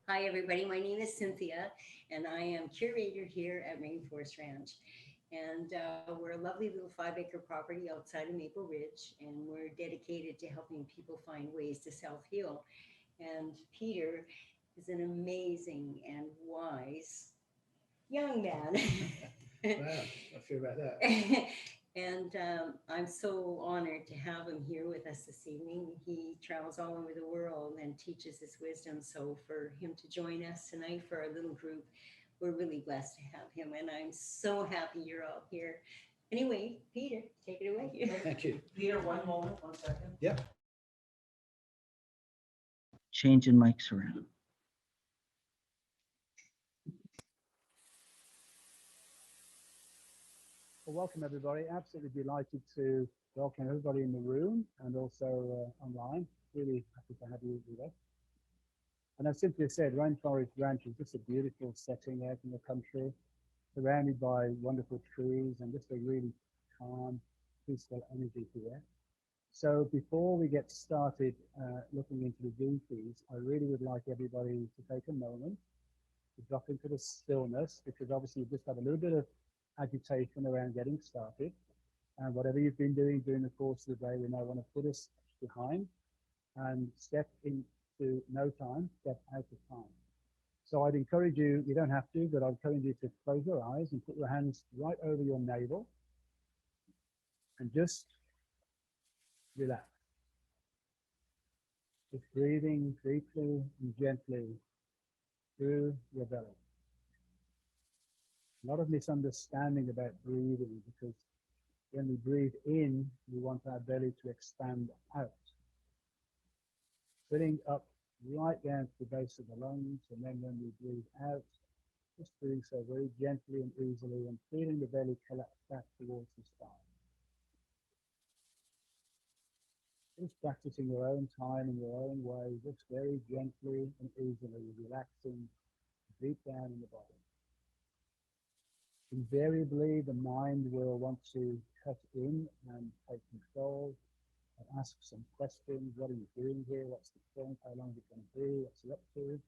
Hi, everybody. My name is Cynthia, and I am curator here at Rainforest Ranch. And we're a lovely little 5 acre property outside of Maple Ridge, and we're dedicated to helping people find ways to self heal. And Peter is an amazing and wise young man. Wow, I feel about that. And I'm so honored to have him here with us this evening. He travels all over the world and teaches his wisdom. So for him to join us tonight for our little group, we're really blessed to have him. And I'm so happy you're all here. Anyway, Peter, take it away. Thank you. Peter, one moment, 1 second. Yep. Changing mics around. Well, welcome everybody. Absolutely delighted to welcome everybody in the room and also online. Really happy to have you with us. And as Cynthia said, Rainforest Ranch is just a beautiful setting out in the country, surrounded by wonderful trees and just a really calm, peaceful energy here. So before we get started looking into the gene keys, I really would like everybody to take a moment to drop into the stillness, because obviously you just have a little bit of agitation around getting started. And whatever you've been doing during the course of the day, we now want to put us behind and step into no time, step out of time. So I'd encourage you, you don't have to, but I'd encourage you to close your eyes and put your hands right over your navel and just relax. Just breathing deeply and gently through your belly. A lot of misunderstanding about breathing, because when we breathe in, we want our belly to expand out, filling up right down to the base of the lungs. And then when we breathe out, just doing so very gently and easily and feeling the belly collapse back towards the spine. Just practicing your own time in your own way, just very gently and easily, relaxing deep down in the body. Invariably, the mind will want to cut in and take control and ask some questions. What are you doing here? What's the point? How long is it going to be? What's it up to?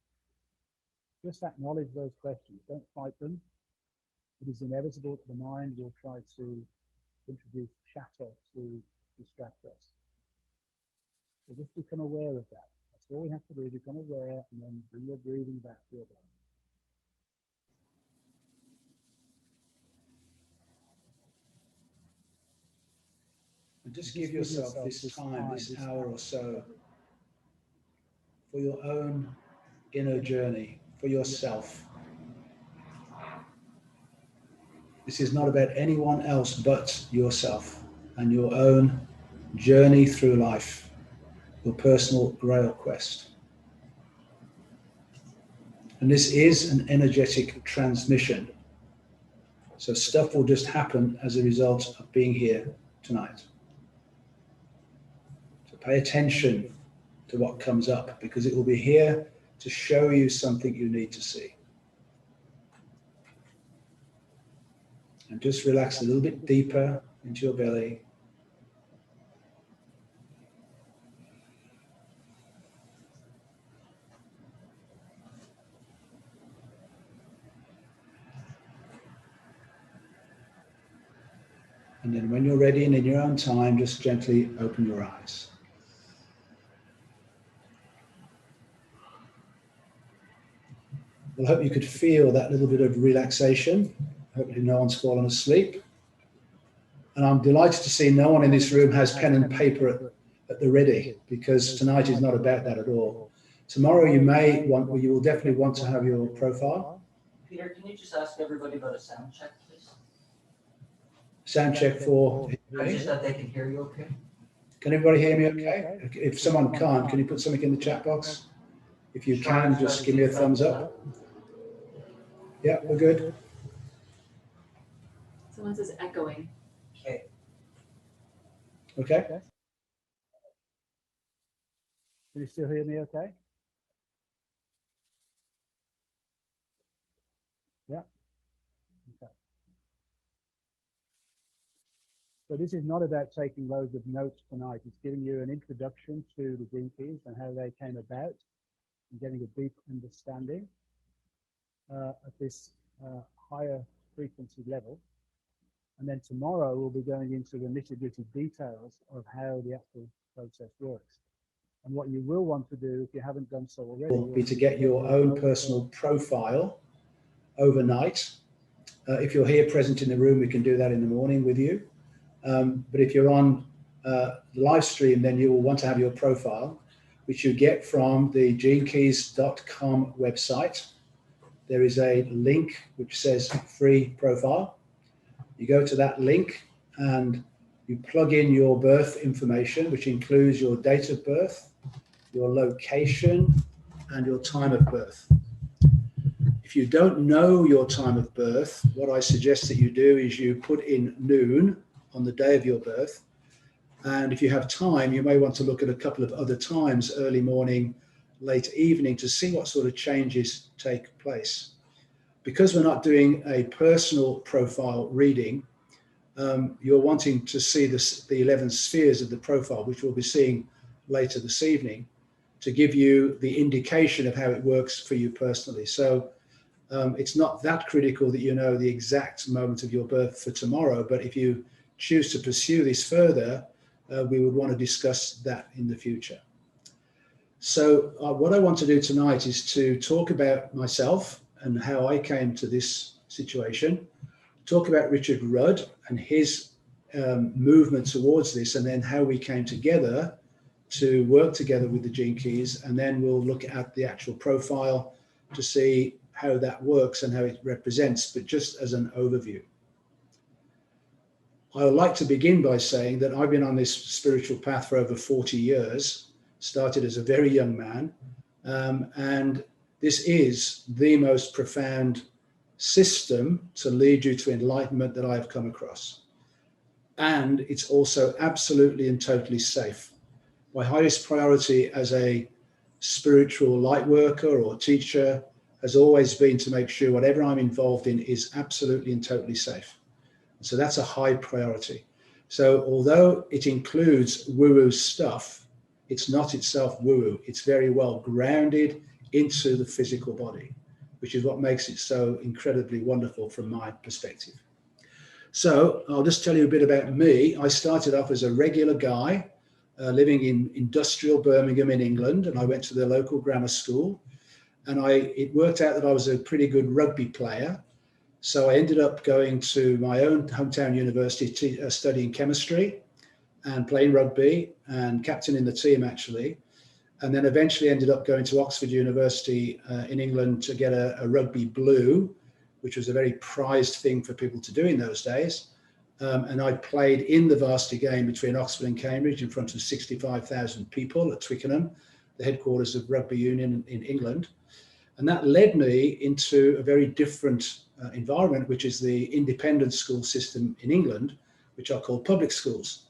Just acknowledge those questions. Don't fight them. It is inevitable that the mind will try to introduce chatter to distract us. So just become aware of that. That's all we have to do. Become aware and then bring your breathing back to your body. And just give yourself this time, this hour or so, for your own inner journey, for yourself. This is not about anyone else but yourself and your own journey through life, your personal Grail Quest. And this is an energetic transmission. So stuff will just happen as a result of being here tonight. So pay attention to what comes up, because it will be here to show you something you need to see. And just relax a little bit deeper into your belly. And then when you're ready and in your own time, just gently open your eyes. Well, I hope you could feel that little bit of relaxation. Hopefully no one's fallen asleep. And I'm delighted to see no one in this room has pen and paper at the ready, because tonight is not about that at all. Tomorrow you will definitely want to have your profile. Peter, can you just ask everybody about a sound check, please? Sound check for... Just that they can hear you okay? Can everybody hear me okay? If someone can't, can you put something in the chat box? If you can, just give me a thumbs up. Yeah, we're good. Someone says echoing. Okay. Okay. Can you still hear me okay? Yeah. Okay. So this is not about taking loads of notes tonight. It's giving you an introduction to the gene keys and how they came about, and getting a deep understanding at this higher frequency level. And then tomorrow we'll be going into the nitty-gritty details of how the actual process works. And what you will want to do, if you haven't done so already, Will be to get your own personal profile overnight. If you're here present in the room, we can do that in the morning with you. But if you're on the live stream, then you will want to have your profile, which you get from the genekeys.com website. There is a link which says free profile. You go to that link and you plug in your birth information, which includes your date of birth, your location, and your time of birth. If you don't know your time of birth, what I suggest that you do is you put in noon on the day of your birth. And if you have time, you may want to look at a couple of other times, early morning, late evening, to see what sort of changes take place. Because we're not doing a personal profile reading, you're wanting to see the 11 spheres of the profile, which we'll be seeing later this evening, to give you the indication of how it works for you personally. So it's not that critical that you know the exact moment of your birth for tomorrow, but if you choose to pursue this further, we would want to discuss that in the future. So what I want to do tonight is to talk about myself and how I came to this situation, talk about Richard Rudd and his movement towards this, and then how we came together to work together with the Gene Keys, and then we'll look at the actual profile to see how that works and how it represents, but just as an overview. I would like to begin by saying that I've been on this spiritual path for over 40 years, started as a very young man, and this is the most profound system to lead you to enlightenment that I've come across. And it's also absolutely and totally safe. My highest priority as a spiritual light worker or teacher has always been to make sure whatever I'm involved in is absolutely and totally safe. So that's a high priority. So although it includes woo-woo stuff, it's not itself woo-woo. It's very well grounded into the physical body, which is what makes it so incredibly wonderful from my perspective. So I'll just tell you a bit about me. I started off as a regular guy living in industrial Birmingham in England, and I went to the local grammar school, and it worked out that I was a pretty good rugby player. So I ended up going to my own hometown university, studying chemistry and playing rugby and captaining the team actually. And then eventually ended up going to Oxford University in England to get a rugby blue, which was a very prized thing for people to do in those days. And I played in the varsity game between Oxford and Cambridge in front of 65,000 people at Twickenham, the headquarters of rugby union in England. And that led me into a very different environment, which is the independent school system in England, which are called public schools.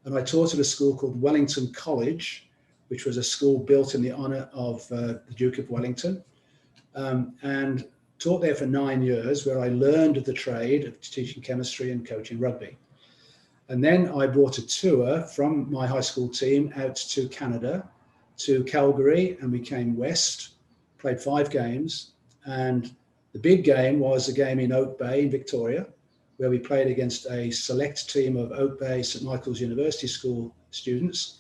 And I taught at a school called Wellington College, which was a school built in the honor of the Duke of Wellington, and taught there for 9 years, where I learned the trade of teaching chemistry and coaching rugby. And then I brought a tour from my high school team out to Canada, to Calgary, and we came west, played 5 games. And the big game was a game in Oak Bay in Victoria, where we played against a select team of Oak Bay St. Michael's University School students,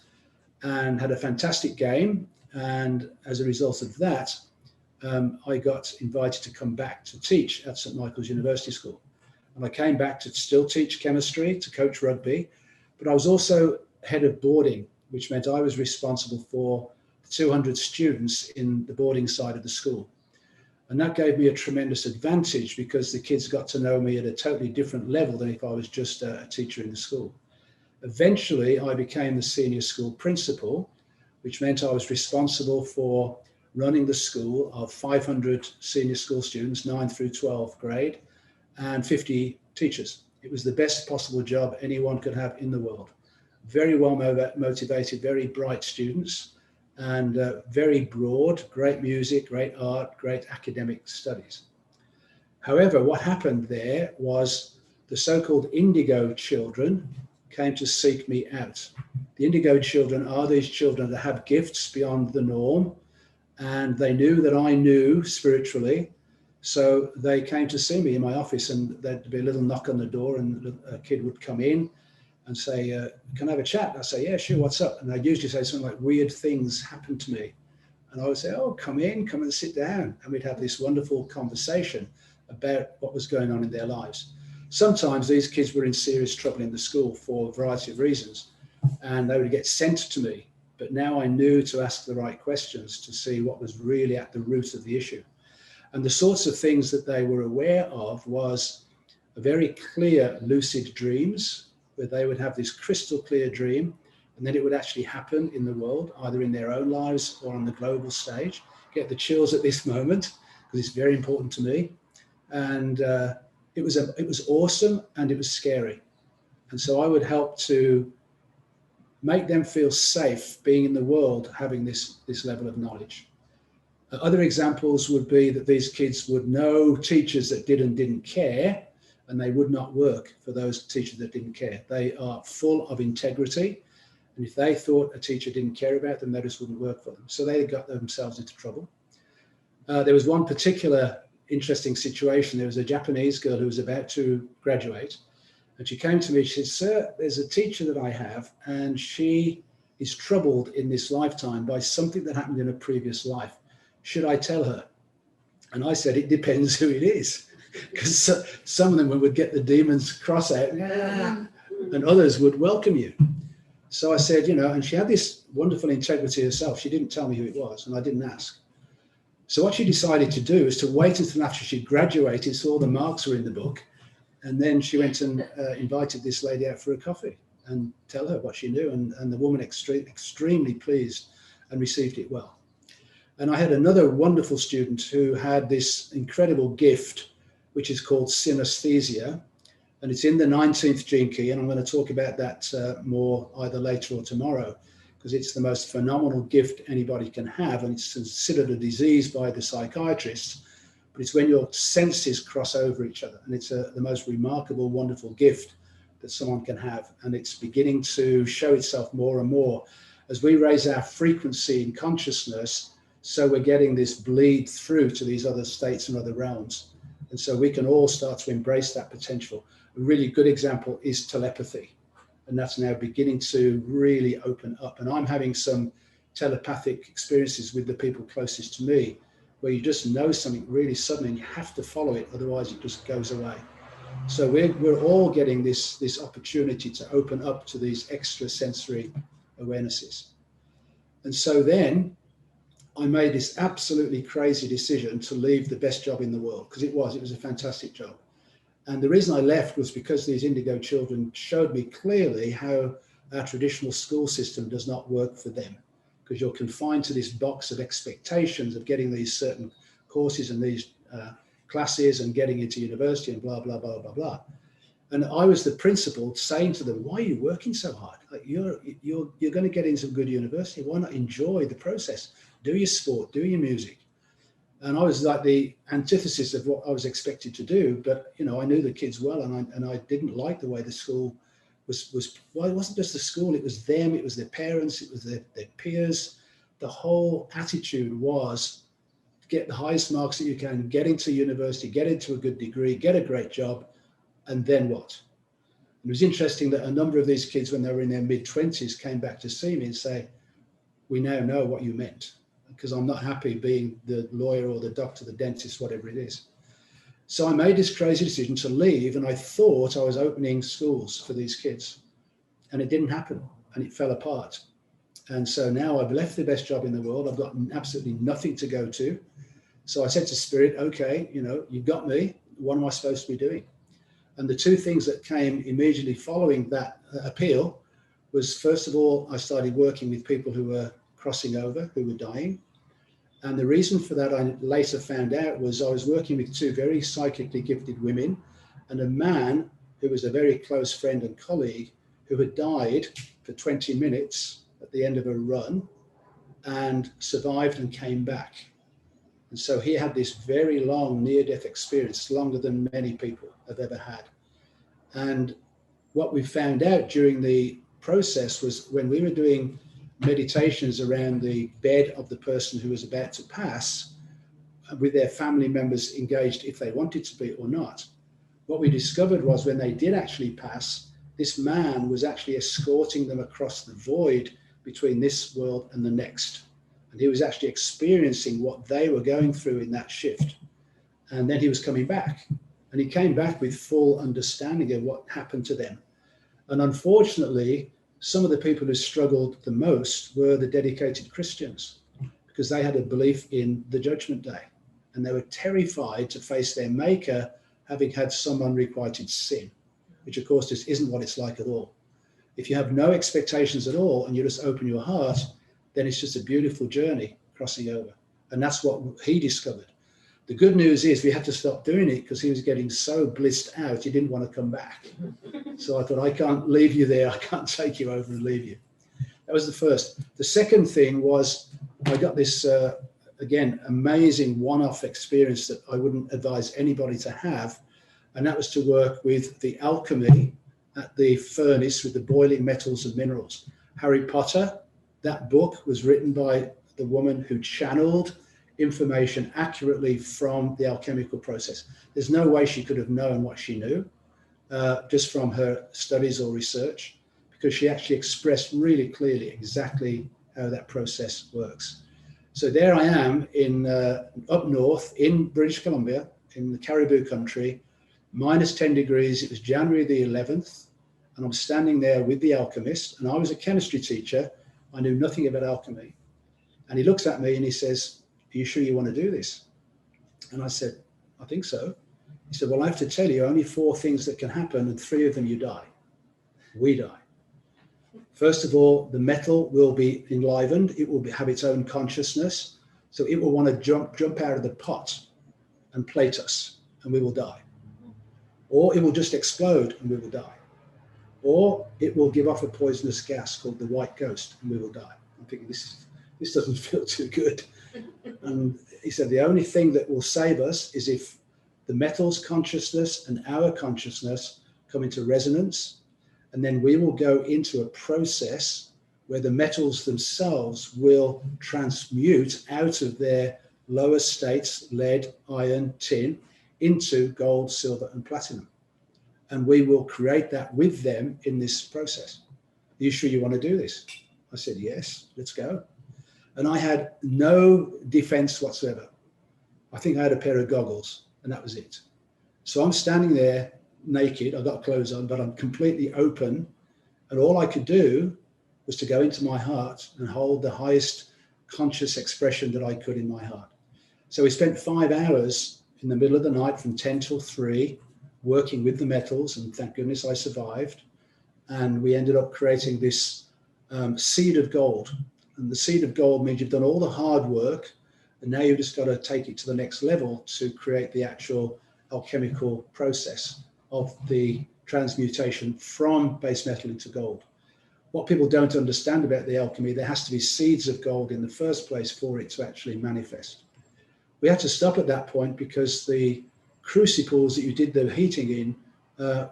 and had a fantastic game. And as a result of that, I got invited to come back to teach at St. Michael's University School. And I came back to still teach chemistry, to coach rugby, but I was also head of boarding, which meant I was responsible for 200 students in the boarding side of the school. And that gave me a tremendous advantage because the kids got to know me at a totally different level than if I was just a teacher in the school. Eventually, I became the senior school principal, which meant I was responsible for running the school of 500 senior school students, 9 through 12 grade, and 50 teachers. It was the best possible job anyone could have in the world. Very well motivated, very bright students, and very broad, great music, great art, great academic studies. However, what happened there was the so-called indigo children came to seek me out. The indigo children are these children that have gifts beyond the norm, and they knew that I knew spiritually. So they came to see me in my office, and there'd be a little knock on the door, and a kid would come in and say, can I have a chat? I say, yeah, sure, what's up? And I'd usually say something like, weird things happen to me. And I would say, oh, come in, come and sit down. And we'd have this wonderful conversation about what was going on in their lives. Sometimes these kids were in serious trouble in the school for a variety of reasons, and they would get sent to me. But now I knew to ask the right questions to see what was really at the root of the issue. And the sorts of things that they were aware of was a very clear lucid dreams, where they would have this crystal clear dream, and then it would actually happen in the world, either in their own lives or on the global stage. Get the chills at this moment, because it's very important to me. And it was awesome, and it was scary. And so I would help to make them feel safe being in the world, having this level of knowledge. Other examples would be that these kids would know teachers that did and didn't care, and they would not work for those teachers that didn't care. They are full of integrity, and if they thought a teacher didn't care about them, they just wouldn't work for them. So they got themselves into trouble. There was one particular interesting situation. There was a Japanese girl who was about to graduate, and she came to me. She said, sir, there's a teacher that I have, and she is troubled in this lifetime by something that happened in a previous life. Should I tell her? And I said, it depends who it is. Because some of them would get the demon's cross out, and others would welcome you. So I said, and she had this wonderful integrity herself. She didn't tell me who it was, and I didn't ask. So what she decided to do is to wait until after she graduated, so all the marks were in the book, and then she went and invited this lady out for a coffee and tell her what she knew, and the woman extremely pleased and received it well. And I had another wonderful student who had this incredible gift, which is called synesthesia, and it's in the 19th gene key, and I'm going to talk about that more either later or tomorrow, because it's the most phenomenal gift anybody can have, and it's considered a disease by the psychiatrists, but it's when your senses cross over each other, and it's the most remarkable, wonderful gift that someone can have, and it's beginning to show itself more and more as we raise our frequency in consciousness. So we're getting this bleed through to these other states and other realms. And so we can all start to embrace that potential. A really good example is telepathy. And that's now beginning to really open up. And I'm having some telepathic experiences with the people closest to me, where you just know something really suddenly and you have to follow it, otherwise it just goes away. So we're all getting this opportunity to open up to these extrasensory awarenesses. And so then I made this absolutely crazy decision to leave the best job in the world, because it was a fantastic job. And the reason I left was because these indigo children showed me clearly how our traditional school system does not work for them, because you're confined to this box of expectations of getting these certain courses and these classes and getting into university and blah, blah, blah, blah, blah. And I was the principal saying to them, why are you working so hard? Like you're going to get into a good university. Why not enjoy the process? Do your sport, do your music. And I was like the antithesis of what I was expected to do. But, I knew the kids well, and I didn't like the way the school was. Well, it wasn't just the school, it was them, it was their parents, it was their peers. The whole attitude was get the highest marks that you can, get into university, get into a good degree, get a great job, and then what? It was interesting that a number of these kids, when they were in their mid-20s, came back to see me and say, we now know what you meant, because I'm not happy being the lawyer or the doctor, the dentist, whatever it is. So I made this crazy decision to leave, and I thought I was opening schools for these kids, and it didn't happen, and it fell apart. And so now I've left the best job in the world. I've got absolutely nothing to go to. So I said to Spirit, okay, you've got me. What am I supposed to be doing? And the two things that came immediately following that appeal was, first of all, I started working with people who were crossing over, who were dying. And the reason for that, I later found out, was I was working with two very psychically gifted women and a man who was a very close friend and colleague who had died for 20 minutes at the end of a run and survived and came back. And so he had this very long near-death experience, longer than many people have ever had. And what we found out during the process was, when we were doing meditations around the bed of the person who was about to pass, with their family members engaged if they wanted to be or not. What we discovered was when they did actually pass, this man was actually escorting them across the void between this world and the next. And he was actually experiencing what they were going through in that shift. And then he was coming back. And he came back with full understanding of what happened to them. And unfortunately, some of the people who struggled the most were the dedicated Christians, because they had a belief in the judgment day. And they were terrified to face their maker having had some unrequited sin, which of course just isn't what it's like at all. If you have no expectations at all and you just open your heart, then it's just a beautiful journey crossing over. And that's what he discovered. The good news is we had to stop doing it because he was getting so blissed out, he didn't want to come back. So I thought, I can't leave you there. I can't take you over and leave you. That was the first. The second thing was I got this, again, amazing one-off experience that I wouldn't advise anybody to have. And that was to work with the alchemy at the furnace with the boiling metals and minerals. Harry Potter, that book was written by the woman who channeled information accurately from the alchemical process. There's no way she could have known what she knew just from her studies or research, because she actually expressed really clearly exactly how that process works. So there I am in up north in British Columbia, in the Caribou country, minus 10 degrees. It was January the 11th, and I'm standing there with the alchemist, and I was a chemistry teacher. I knew nothing about alchemy. And he looks at me and he says, "Are you sure you want to do this?" And I said, "I think so." He said, "Well, I have to tell you only 4 things that can happen, and 3 of them you die. We die. First of all, the metal will be enlivened. It will have its own consciousness. So it will want to jump out of the pot and plate us, and we will die. Or it will just explode and we will die. Or it will give off a poisonous gas called the white ghost and we will die." I'm thinking, this doesn't feel too good. And he said, the only thing that will save us is if the metal's consciousness and our consciousness come into resonance, and then we will go into a process where the metals themselves will transmute out of their lower states, lead, iron, tin, into gold, silver, and platinum. And we will create that with them in this process. Are you sure you want to do this? I said, yes, let's go. And I had no defense whatsoever. I think I had a pair of goggles and that was it. So I'm standing there naked. I've got clothes on, but I'm completely open. And all I could do was to go into my heart and hold the highest conscious expression that I could in my heart. So we spent 5 hours in the middle of the night from 10 till 3 working with the metals, and thank goodness I survived. And we ended up creating this seed of gold. And the seed of gold means you've done all the hard work, and now you've just got to take it to the next level to create the actual alchemical process of the transmutation from base metal into gold. What people don't understand about the alchemy, there has to be seeds of gold in the first place for it to actually manifest. We had to stop at that point because the crucibles that you did the heating in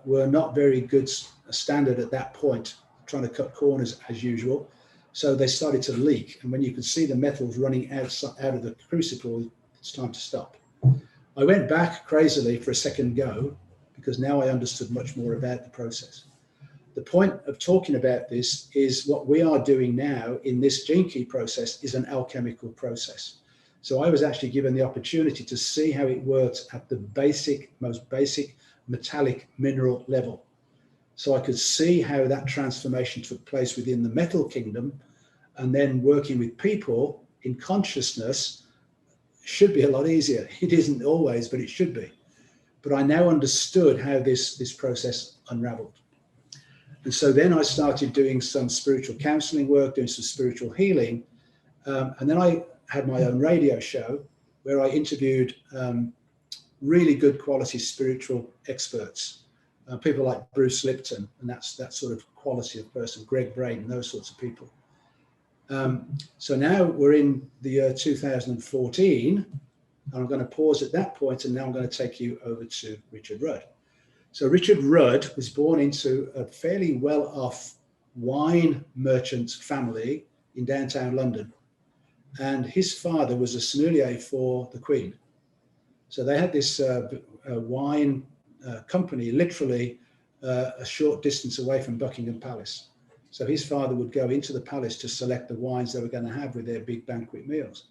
were not very good standard at that point, trying to cut corners as usual. So they started to leak. And when you could see the metals running out of the crucible, it's time to stop. I went back crazily for a second go because now I understood much more about the process. The point of talking about this is what we are doing now in this gene key process is an alchemical process. So I was actually given the opportunity to see how it works at the most basic metallic mineral level. So I could see how that transformation took place within the metal kingdom, and then working with people in consciousness should be a lot easier. It isn't always, but it should be. But I now understood how this process unraveled. And so then I started doing some spiritual counseling work, doing some spiritual healing. And then I had my own radio show where I interviewed really good quality spiritual experts, people like Bruce Lipton, and that's that sort of quality of person, Greg Braden, and those sorts of people. So now we're in the year 2014, and I'm going to pause at that point, and now I'm going to take you over to Richard Rudd. So Richard Rudd was born into a fairly well-off wine merchant family in downtown London. And his father was a sommelier for the Queen. So they had this wine company literally a short distance away from Buckingham Palace. So his father would go into the palace to select the wines they were going to have with their big banquet meals.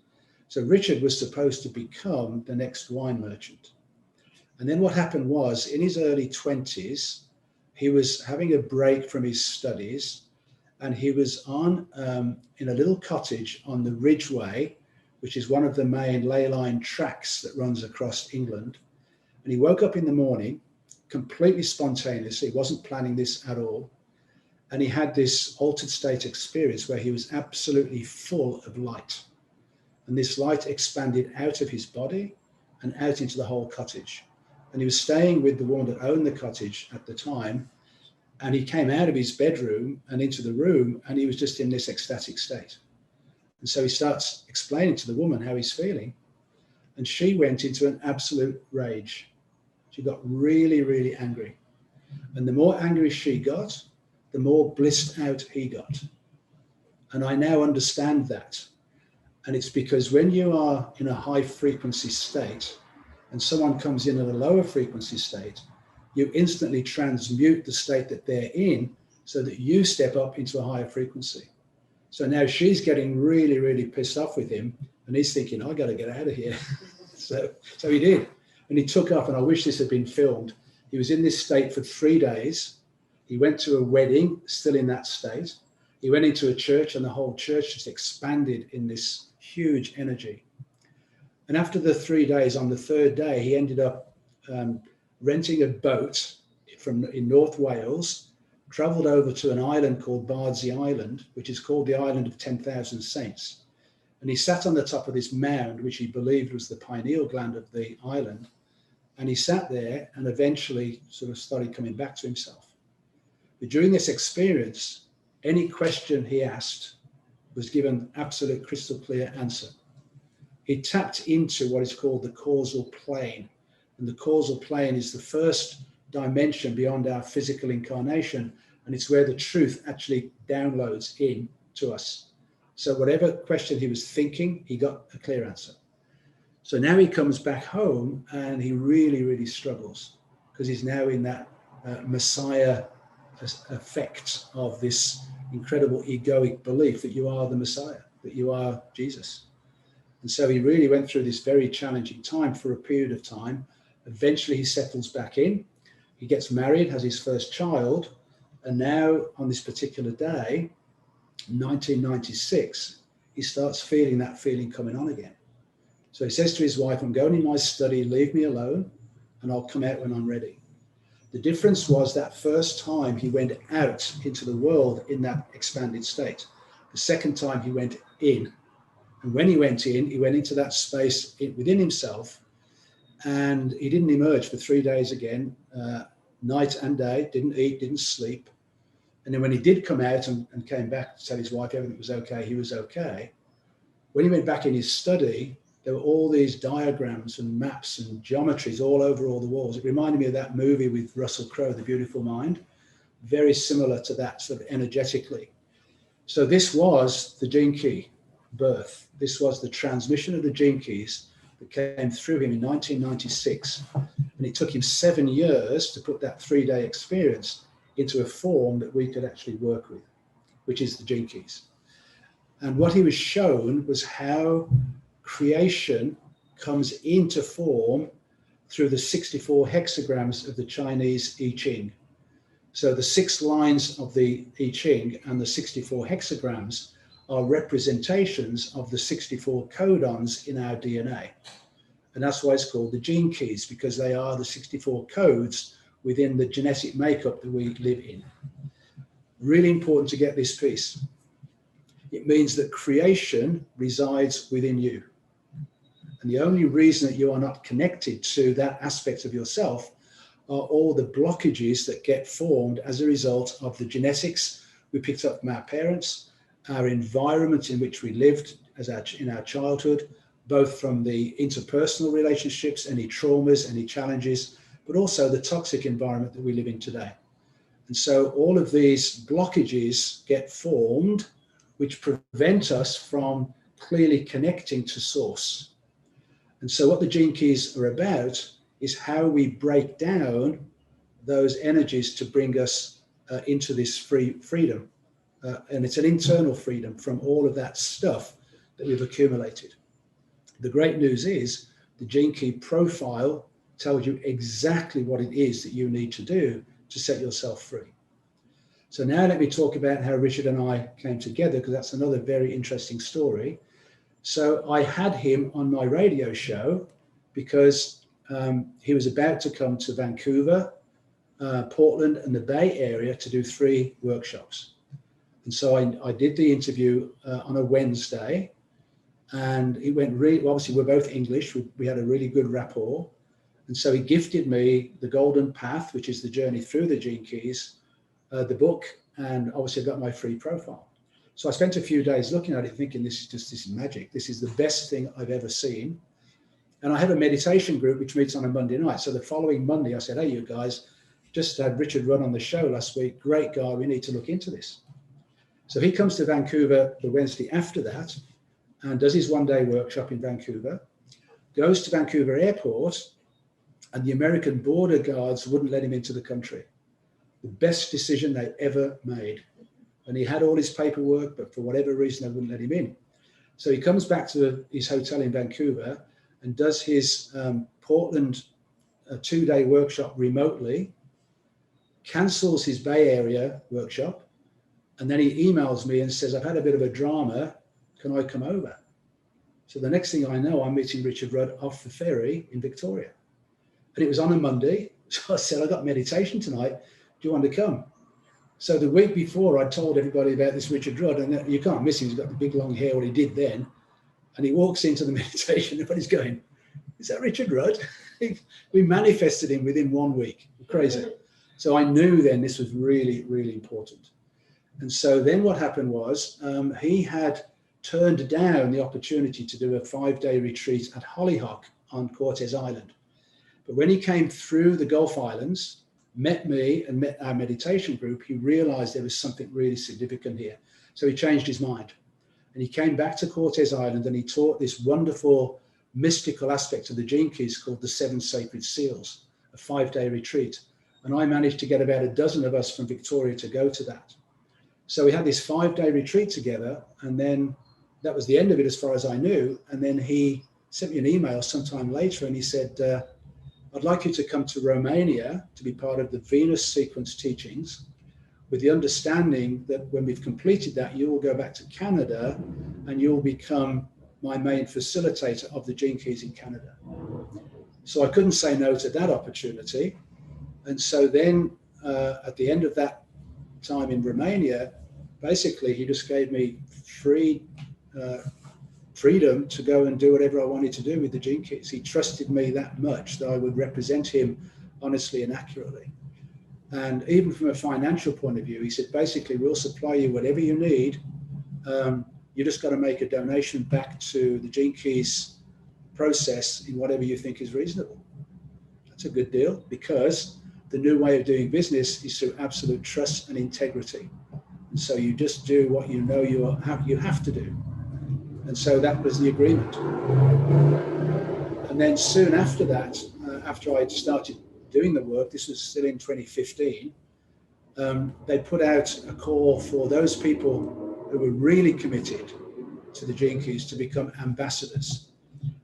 So Richard was supposed to become the next wine merchant. And then what happened was, in his early 20s, he was having a break from his studies, and he was on in a little cottage on the Ridgeway, which is one of the main ley line tracks that runs across England. And he woke up in the morning, completely spontaneously, he wasn't planning this at all. And he had this altered state experience where he was absolutely full of light. And this light expanded out of his body and out into the whole cottage. And he was staying with the woman that owned the cottage at the time. And he came out of his bedroom and into the room, and he was just in this ecstatic state. And so he starts explaining to the woman how he's feeling. And she went into an absolute rage. She got really, really angry. And the more angry she got, the more blissed out he got. And I now understand that. And it's because when you are in a high frequency state and someone comes in at a lower frequency state, you instantly transmute the state that they're in so that you step up into a higher frequency. So now she's getting really, really pissed off with him, and he's thinking, I got to get out of here. so he did. And he took off, and I wish this had been filmed. He was in this state for 3 days. He went to a wedding, still in that state. He went into a church, and the whole church just expanded in this huge energy. And after the 3 days, on the 3rd day, he ended up renting a boat in North Wales, travelled over to an island called Bardsey Island, which is called the Island of 10,000 Saints. And he sat on the top of this mound, which he believed was the pineal gland of the island. And he sat there and eventually sort of started coming back to himself. But during this experience, any question he asked was given absolute crystal clear answer. He tapped into what is called the causal plane. And the causal plane is the first dimension beyond our physical incarnation. And it's where the truth actually downloads in to us. So whatever question he was thinking, he got a clear answer. So now he comes back home and he really, really struggles because he's now in that Messiah effect of this incredible egoic belief that you are the Messiah, that you are Jesus. And so he really went through this very challenging time for a period of time. Eventually he settles back in, he gets married, has his first child, and now on this particular day, 1996, he starts feeling that feeling coming on again. So he says to his wife, I'm going in my study, leave me alone, and I'll come out when I'm ready. The difference was that first time he went out into the world in that expanded state. The second time he went in. And when he went into that space within himself, and he didn't emerge for 3 days again, night and day, didn't eat, didn't sleep. And then when he did come out and came back to tell his wife everything was okay, he was okay. When he went back in his study, there were all these diagrams and maps and geometries all over all the walls. It reminded me of that movie with Russell Crowe, The Beautiful Mind, very similar to that sort of energetically. So this was the gene key birth. This was the transmission of the gene keys that came through him in 1996. And it took him 7 years to put that 3-day experience into a form that we could actually work with, which is the gene keys. And what he was shown was how creation comes into form through the 64 hexagrams of the Chinese I Ching. So the 6 lines of the I Ching and the 64 hexagrams are representations of the 64 codons in our DNA. And that's why it's called the gene keys, because they are the 64 codes within the genetic makeup that we live in. Really important to get this piece. It means that creation resides within you. And the only reason that you are not connected to that aspect of yourself are all the blockages that get formed as a result of the genetics we picked up from our parents, our environment in which we lived in our childhood, both from the interpersonal relationships, any traumas, any challenges, but also the toxic environment that we live in today. And so all of these blockages get formed which prevent us from clearly connecting to source. And so what the gene keys are about is how we break down those energies to bring us into this freedom. And it's an internal freedom from all of that stuff that we've accumulated. The great news is the gene key profile tells you exactly what it is that you need to do to set yourself free. So now let me talk about how Richard and I came together, because that's another very interesting story. So I had him on my radio show because he was about to come to Vancouver, Portland and the Bay Area to do 3 workshops. And so I did the interview on a Wednesday, and it went really, obviously we're both English, we had a really good rapport. And so he gifted me The Golden Path, which is the journey through the gene keys, the book, and obviously I got my free profile. So I spent a few days looking at it thinking, this is magic. This is the best thing I've ever seen. And I have a meditation group which meets on a Monday night. So the following Monday I said, hey, you guys, just had Richard run on the show last week. Great guy, we need to look into this. So he comes to Vancouver the Wednesday after that and does his one-day workshop in Vancouver, goes to Vancouver Airport, and the American border guards wouldn't let him into the country. The best decision they ever made. And he had all his paperwork, but for whatever reason, they wouldn't let him in. So he comes back to his hotel in Vancouver and does his Portland 2-day workshop remotely, cancels his Bay Area workshop, and then he emails me and says, I've had a bit of a drama, can I come over? So the next thing I know, I'm meeting Richard Rudd off the ferry in Victoria. And it was on a Monday, so I said, I got meditation tonight, do you want to come? So the week before, I told everybody about this Richard Rudd, and you can't miss him, he's got the big long hair, what he did then. And he walks into the meditation, everybody's going, is that Richard Rudd? We manifested him within 1 week, crazy. So I knew then this was really, really important. And so then what happened was he had turned down the opportunity to do a 5-day retreat at Hollyhock on Cortes Island. But when he came through the Gulf Islands, met me and met our meditation group, he realized there was something really significant here. So he changed his mind. And he came back to Cortes Island and he taught this wonderful mystical aspect of the gene keys called the 7 Sacred Seals, a 5-day retreat. And I managed to get about a dozen of us from Victoria to go to that. So we had this 5-day retreat together, and then that was the end of it as far as I knew. And then he sent me an email sometime later and he said, I'd like you to come to Romania to be part of the Venus sequence teachings, with the understanding that when we've completed that, you will go back to Canada and you'll become my main facilitator of the gene keys in Canada. So I couldn't say no to that opportunity. And so then at the end of that time in Romania, basically he just gave me freedom to go and do whatever I wanted to do with the gene keys. He trusted me that much that I would represent him honestly and accurately. And even from a financial point of view, he said, basically, we'll supply you whatever you need. You just got to make a donation back to the gene keys process in whatever you think is reasonable. That's a good deal, because the new way of doing business is through absolute trust and integrity. And so you just do what you know you have to do. And so that was the agreement. And then soon after that, after I started doing the work, this was still in 2015, they put out a call for those people who were really committed to the gene keys to become ambassadors.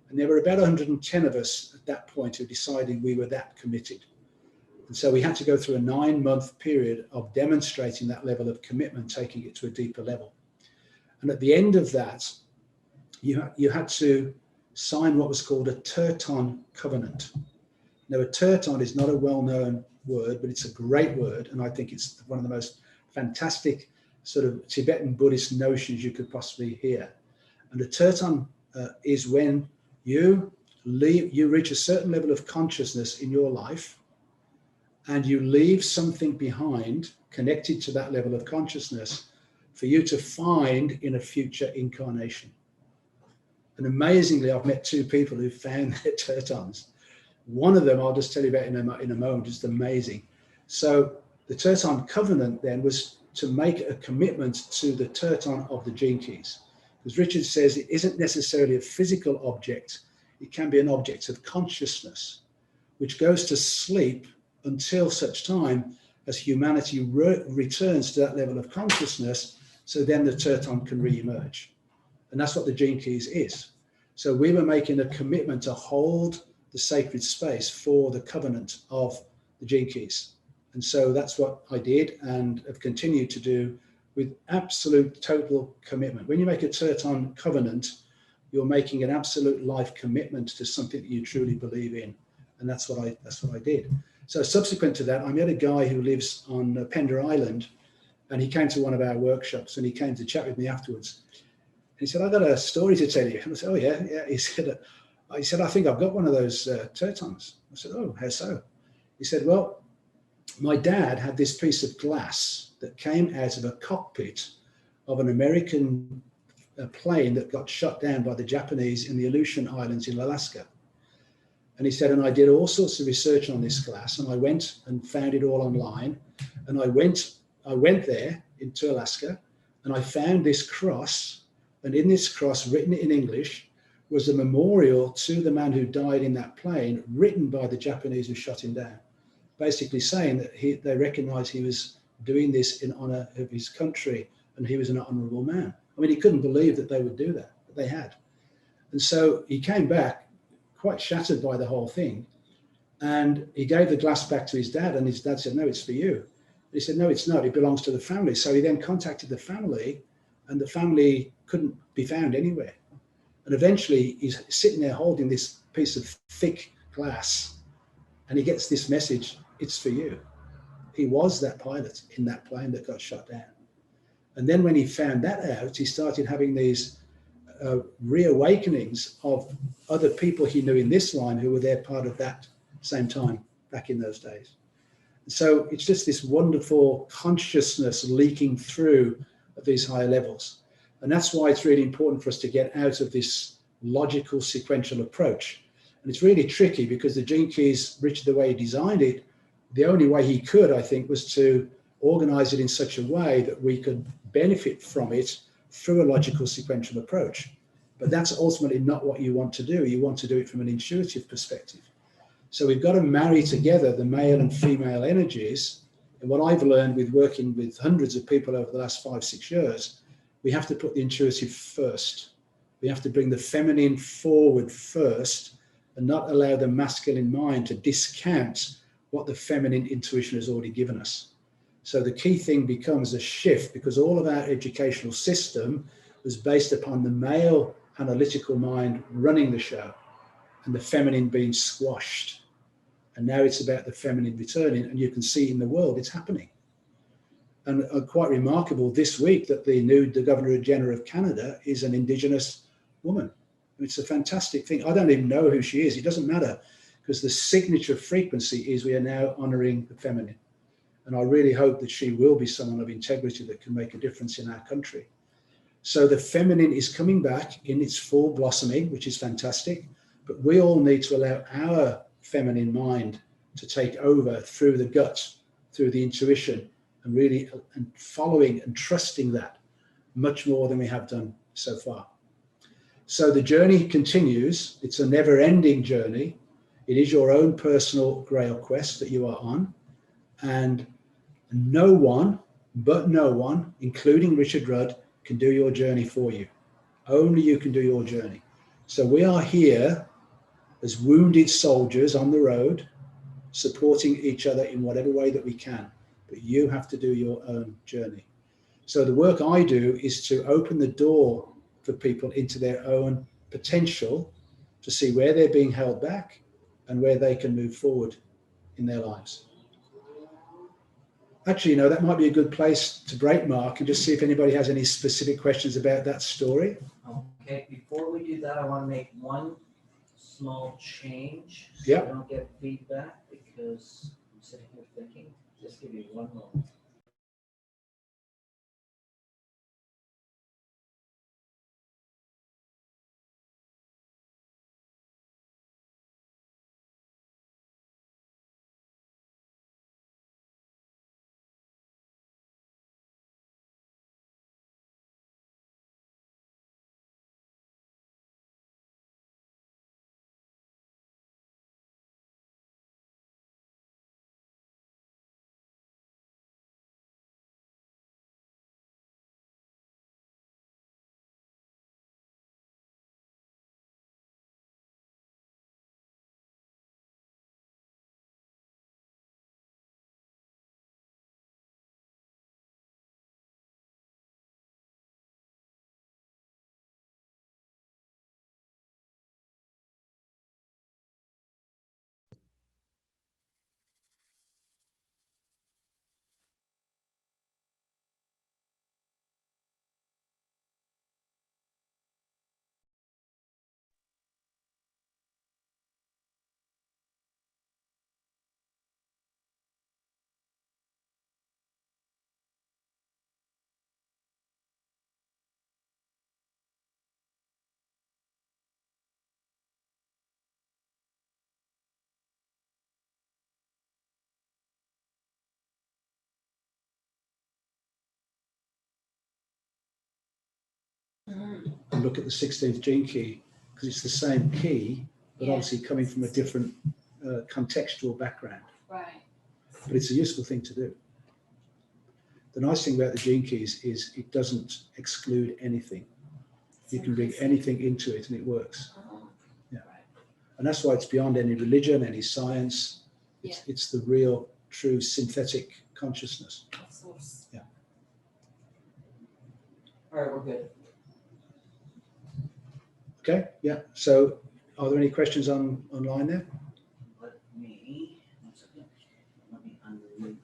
And there were about 110 of us at that point who decided we were that committed. And so we had to go through a 9-month period of demonstrating that level of commitment, taking it to a deeper level. And at the end of that, you had to sign what was called a Terton covenant. Now, a terton is not a well-known word, but it's a great word. And I think it's one of the most fantastic sort of Tibetan Buddhist notions you could possibly hear. And a terton is when you reach a certain level of consciousness in your life and you leave something behind connected to that level of consciousness for you to find in a future incarnation. And amazingly, I've met 2 people who found their tertons. One of them I'll just tell you about in a moment, just amazing. So the Terton covenant then was to make a commitment to the terton of the gene keys. Because Richard says it isn't necessarily a physical object, it can be an object of consciousness, which goes to sleep until such time as humanity returns to that level of consciousness, so then the terton can re-emerge. And that's what the gene keys is. So we were making a commitment to hold the sacred space for the covenant of the gene keys. And so that's what I did and have continued to do with absolute total commitment. When you make a terton covenant, you're making an absolute life commitment to something that you truly believe in. And that's what I did. So subsequent to that, I met a guy who lives on Pender Island, and he came to one of our workshops and he came to chat with me afterwards. And he said, "I've got a story to tell you." And I said, "Oh yeah, yeah." He said, "I think I've got one of those tertons." I said, "Oh, how so?" He said, "Well, my dad had this piece of glass that came out of a cockpit of an American plane that got shot down by the Japanese in the Aleutian Islands in Alaska." And he said, "And I did all sorts of research on this glass, and I went and found it all online. And I went there into Alaska, and I found this cross. And in this cross, written in English, was a memorial to the man who died in that plane, written by the Japanese who shot him down, basically saying that they recognized he was doing this in honor of his country, and he was an honorable man." I mean, he couldn't believe that they would do that, but they had. And so he came back quite shattered by the whole thing. And he gave the glass back to his dad, and his dad said, "No, it's for you." And he said, "No, it's not. It belongs to the family." So he then contacted the family, and the family couldn't be found anywhere. And eventually he's sitting there holding this piece of thick glass, and he gets this message: "It's for you." He was that pilot in that plane that got shot down. And then when he found that out, he started having these reawakenings of other people he knew in this line who were there part of that same time back in those days. So it's just this wonderful consciousness leaking through at these higher levels. And that's why it's really important for us to get out of this logical sequential approach. And it's really tricky because the gene keys, Richard, the way he designed it, the only way he could, I think, was to organize it in such a way that we could benefit from it through a logical sequential approach. But that's ultimately not what you want to do. You want to do it from an intuitive perspective. So we've got to marry together the male and female energies. And what I've learned with working with hundreds of people over the last 5-6 years, we have to put the intuitive first. We have to bring the feminine forward first and not allow the masculine mind to discount what the feminine intuition has already given us. So the key thing becomes a shift, because all of our educational system was based upon the male analytical mind running the show and the feminine being squashed. And now it's about the feminine returning, and you can see in the world it's happening. And quite remarkable this week that the Governor General of Canada is an Indigenous woman. It's a fantastic thing. I don't even know who she is. It doesn't matter, because the signature frequency is we are now honoring the feminine. And I really hope that she will be someone of integrity that can make a difference in our country. So the feminine is coming back in its full blossoming, which is fantastic. But we all need to allow our feminine mind to take over through the gut, through the intuition, and really and following and trusting that much more than we have done so far. So the journey continues. It's a never-ending journey. It is your own personal Grail Quest that you are on. And no one, including Richard Rudd, can do your journey for you. Only you can do your journey. So we are here as wounded soldiers on the road, supporting each other in whatever way that we can. But you have to do your own journey. So the work I do is to open the door for people into their own potential, to see where they're being held back and where they can move forward in their lives. Actually, that might be a good place to break, Mark, and just see if anybody has any specific questions about that story. Okay, before we do that, I want to make one small change so Yep. I don't get feedback, because I'm sitting here thinking. Just give me one moment. and look at the 16th gene key, because it's the same key, but Yeah. obviously coming from a different contextual background. Right. But it's a useful thing to do. The nice thing about the gene keys is it doesn't exclude anything. You can bring anything into it and it works. Yeah. And that's why it's beyond any religion, any science. It's the real, true synthetic consciousness. Yeah. All right, we're good. Okay, yeah. So are there any questions online there? Let me, one second. Let me unmute.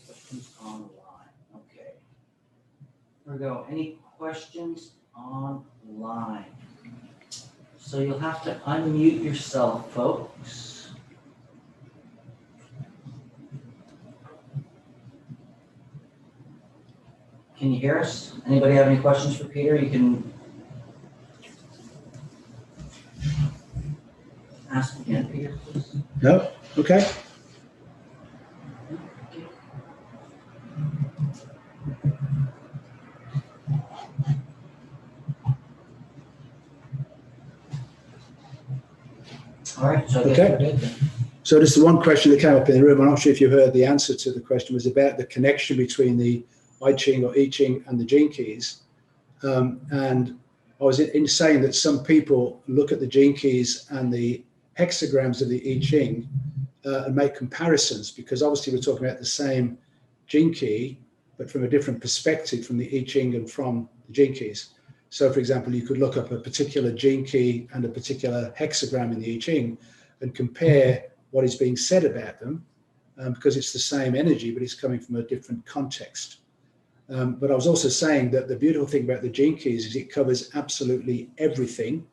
Questions online. Okay. Here we go. Any questions online? So you'll have to unmute yourself, folks. Can you hear us? Anybody have any questions for Peter? You can ask again, Peter, please. No? Okay. All right, so I guess Okay. we're good then. So just the one question that came up in the room, I'm not sure if you heard the answer to the question, was about the connection between the I Ching or I Ching and the gene keys. And I was in saying that some people look at the gene keys and the hexagrams of the I Ching and make comparisons, because obviously we're talking about the same gene key, but from a different perspective from the I Ching and from the gene keys. So for example, you could look up a particular gene key and a particular hexagram in the I Ching and compare what is being said about them, because it's the same energy, but it's coming from a different context. But I was also saying that the beautiful thing about the gene keys is it covers absolutely everything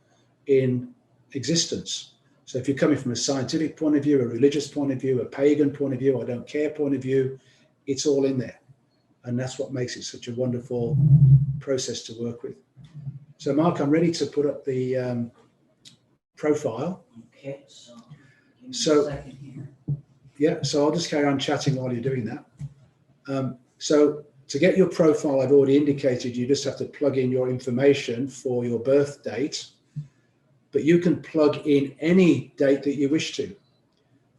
in existence. So if you're coming from a scientific point of view, a religious point of view, a pagan point of view, I don't care point of view, it's all in there. And that's what makes it such a wonderful process to work with. So Mark, I'm ready to put up the profile. Okay, so give me So- a second here. Yeah, so I'll just carry on chatting while you're doing that. So to get your profile, I've already indicated you just have to plug in your information for your birth date, but you can plug in any date that you wish to.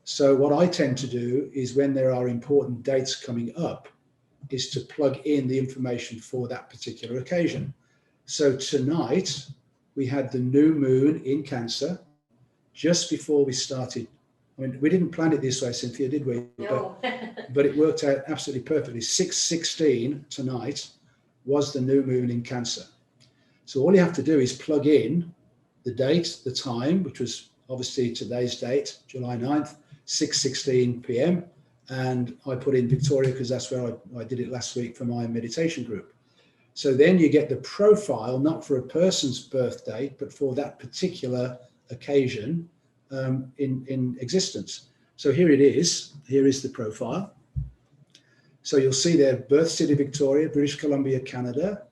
So what I tend to do is when there are important dates coming up, is to plug in the information for that particular occasion. So tonight we had the new moon in Cancer just before we started. I mean, we didn't plan it this way, Cynthia, did we? No. But it worked out absolutely perfectly. 6:16 tonight was the new moon in Cancer. So all you have to do is plug in the date, the time, which was obviously today's date, July 9th, 6:16 p.m. And I put in Victoria because that's where I did it last week for my meditation group. So then you get the profile, not for a person's birth date, but for that particular occasion in existence. So here it is. Here is the profile. So you'll see there, birth city Victoria, British Columbia, Canada,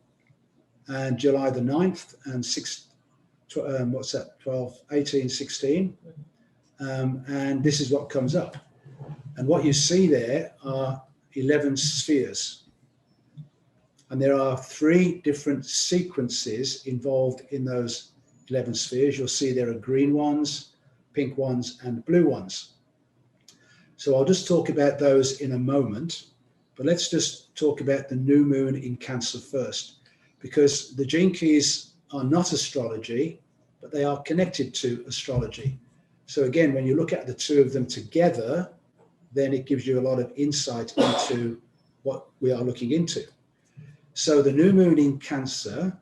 and July the 9th and 12, 18, 16. And this is what comes up. And what you see there are 11 spheres. And there are 3 different sequences involved in those 11 spheres. You'll see there are green ones, pink ones, and blue ones. So I'll just talk about those in a moment, but let's just talk about the new moon in Cancer first, because the gene keys are not astrology, but they are connected to astrology. So again, when you look at the two of them together, then it gives you a lot of insight into what we are looking into. So the new moon in Cancer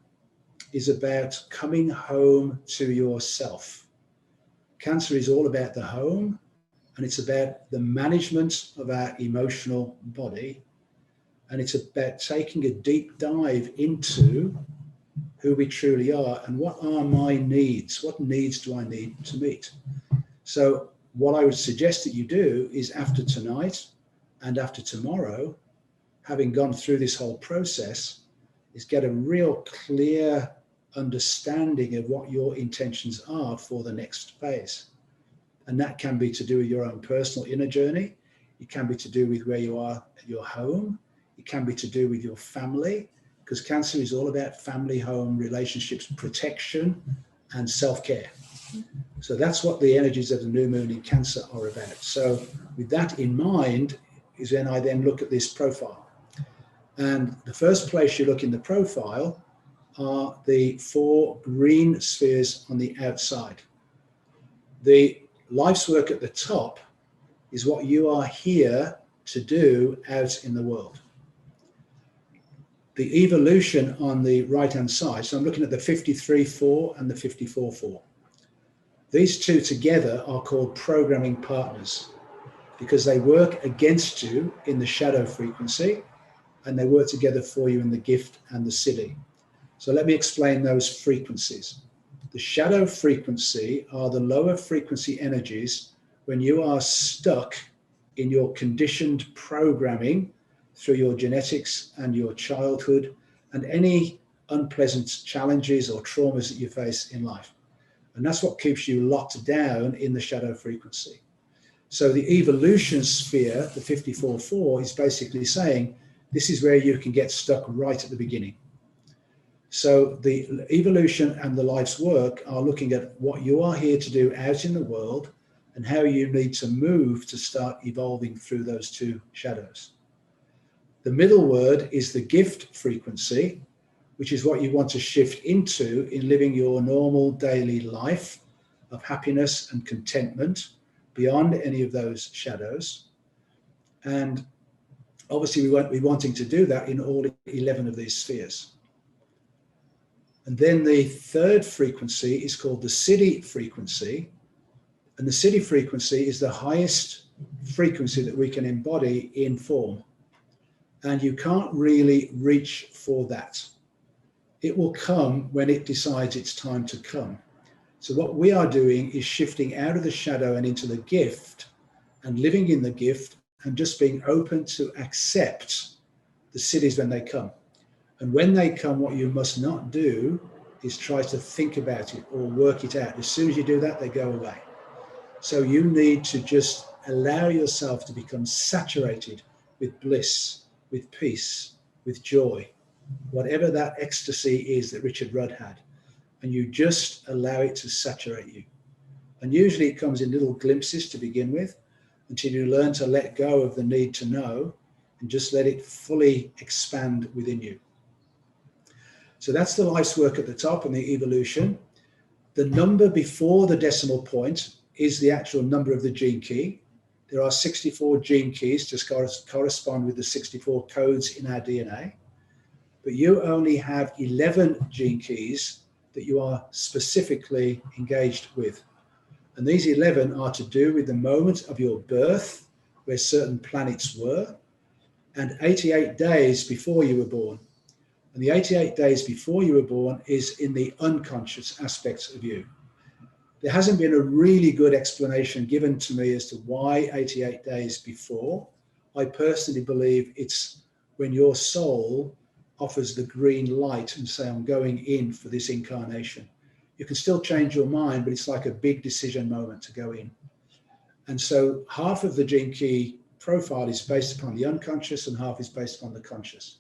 is about coming home to yourself. Cancer is all about the home, and it's about the management of our emotional body. And it's about taking a deep dive into who we truly are and what are my needs? What needs do I need to meet? So what I would suggest that you do is after tonight and after tomorrow, having gone through this whole process, is get a real clear understanding of what your intentions are for the next phase. And that can be to do with your own personal inner journey. It can be to do with where you are at your home. It can be to do with your family, because Cancer is all about family, home, relationships, protection, and self-care. So that's what the energies of the new moon in Cancer are about. So with that in mind is when I then look at this profile. And the first place you look in the profile are the 4 green spheres on the outside. The life's work at the top is what you are here to do out in the world. The evolution on the right-hand side, so I'm looking at the 53-4 and the 54-4. These two together are called programming partners because they work against you in the shadow frequency and they work together for you in the gift and the siddhi. So let me explain those frequencies. The shadow frequency are the lower frequency energies when you are stuck in your conditioned programming through your genetics and your childhood and any unpleasant challenges or traumas that you face in life. And that's what keeps you locked down in the shadow frequency. So the evolution sphere, the 54-4, is basically saying this is where you can get stuck right at the beginning. So the evolution and the life's work are looking at what you are here to do out in the world and how you need to move to start evolving through those two shadows. The middle word is the gift frequency, which is what you want to shift into in living your normal daily life of happiness and contentment beyond any of those shadows. And obviously we won't be wanting to do that in all 11 of these spheres. And then the third frequency is called the siddhi frequency. And the siddhi frequency is the highest frequency that we can embody in form. And you can't really reach for that. It will come when it decides it's time to come. So what we are doing is shifting out of the shadow and into the gift and living in the gift and just being open to accept the siddhis when they come. And when they come, what you must not do is try to think about it or work it out. As soon as you do that, they go away. So you need to just allow yourself to become saturated with bliss, with peace, with joy, whatever that ecstasy is that Richard Rudd had. And you just allow it to saturate you. And usually it comes in little glimpses to begin with, until you learn to let go of the need to know and just let it fully expand within you. So that's the life's work at the top and the evolution. The number before the decimal point is the actual number of the gene key. There are 64 gene keys to correspond with the 64 codes in our DNA. But you only have 11 gene keys that you are specifically engaged with. And these 11 are to do with the moment of your birth, where certain planets were, and 88 days before you were born. And the 88 days before you were born is in the unconscious aspects of you. There hasn't been a really good explanation given to me as to why 88 days before. I personally believe it's when your soul offers the green light and say, I'm going in for this incarnation. You can still change your mind, but it's like a big decision moment to go in. And so half of the gene key profile is based upon the unconscious and half is based upon the conscious.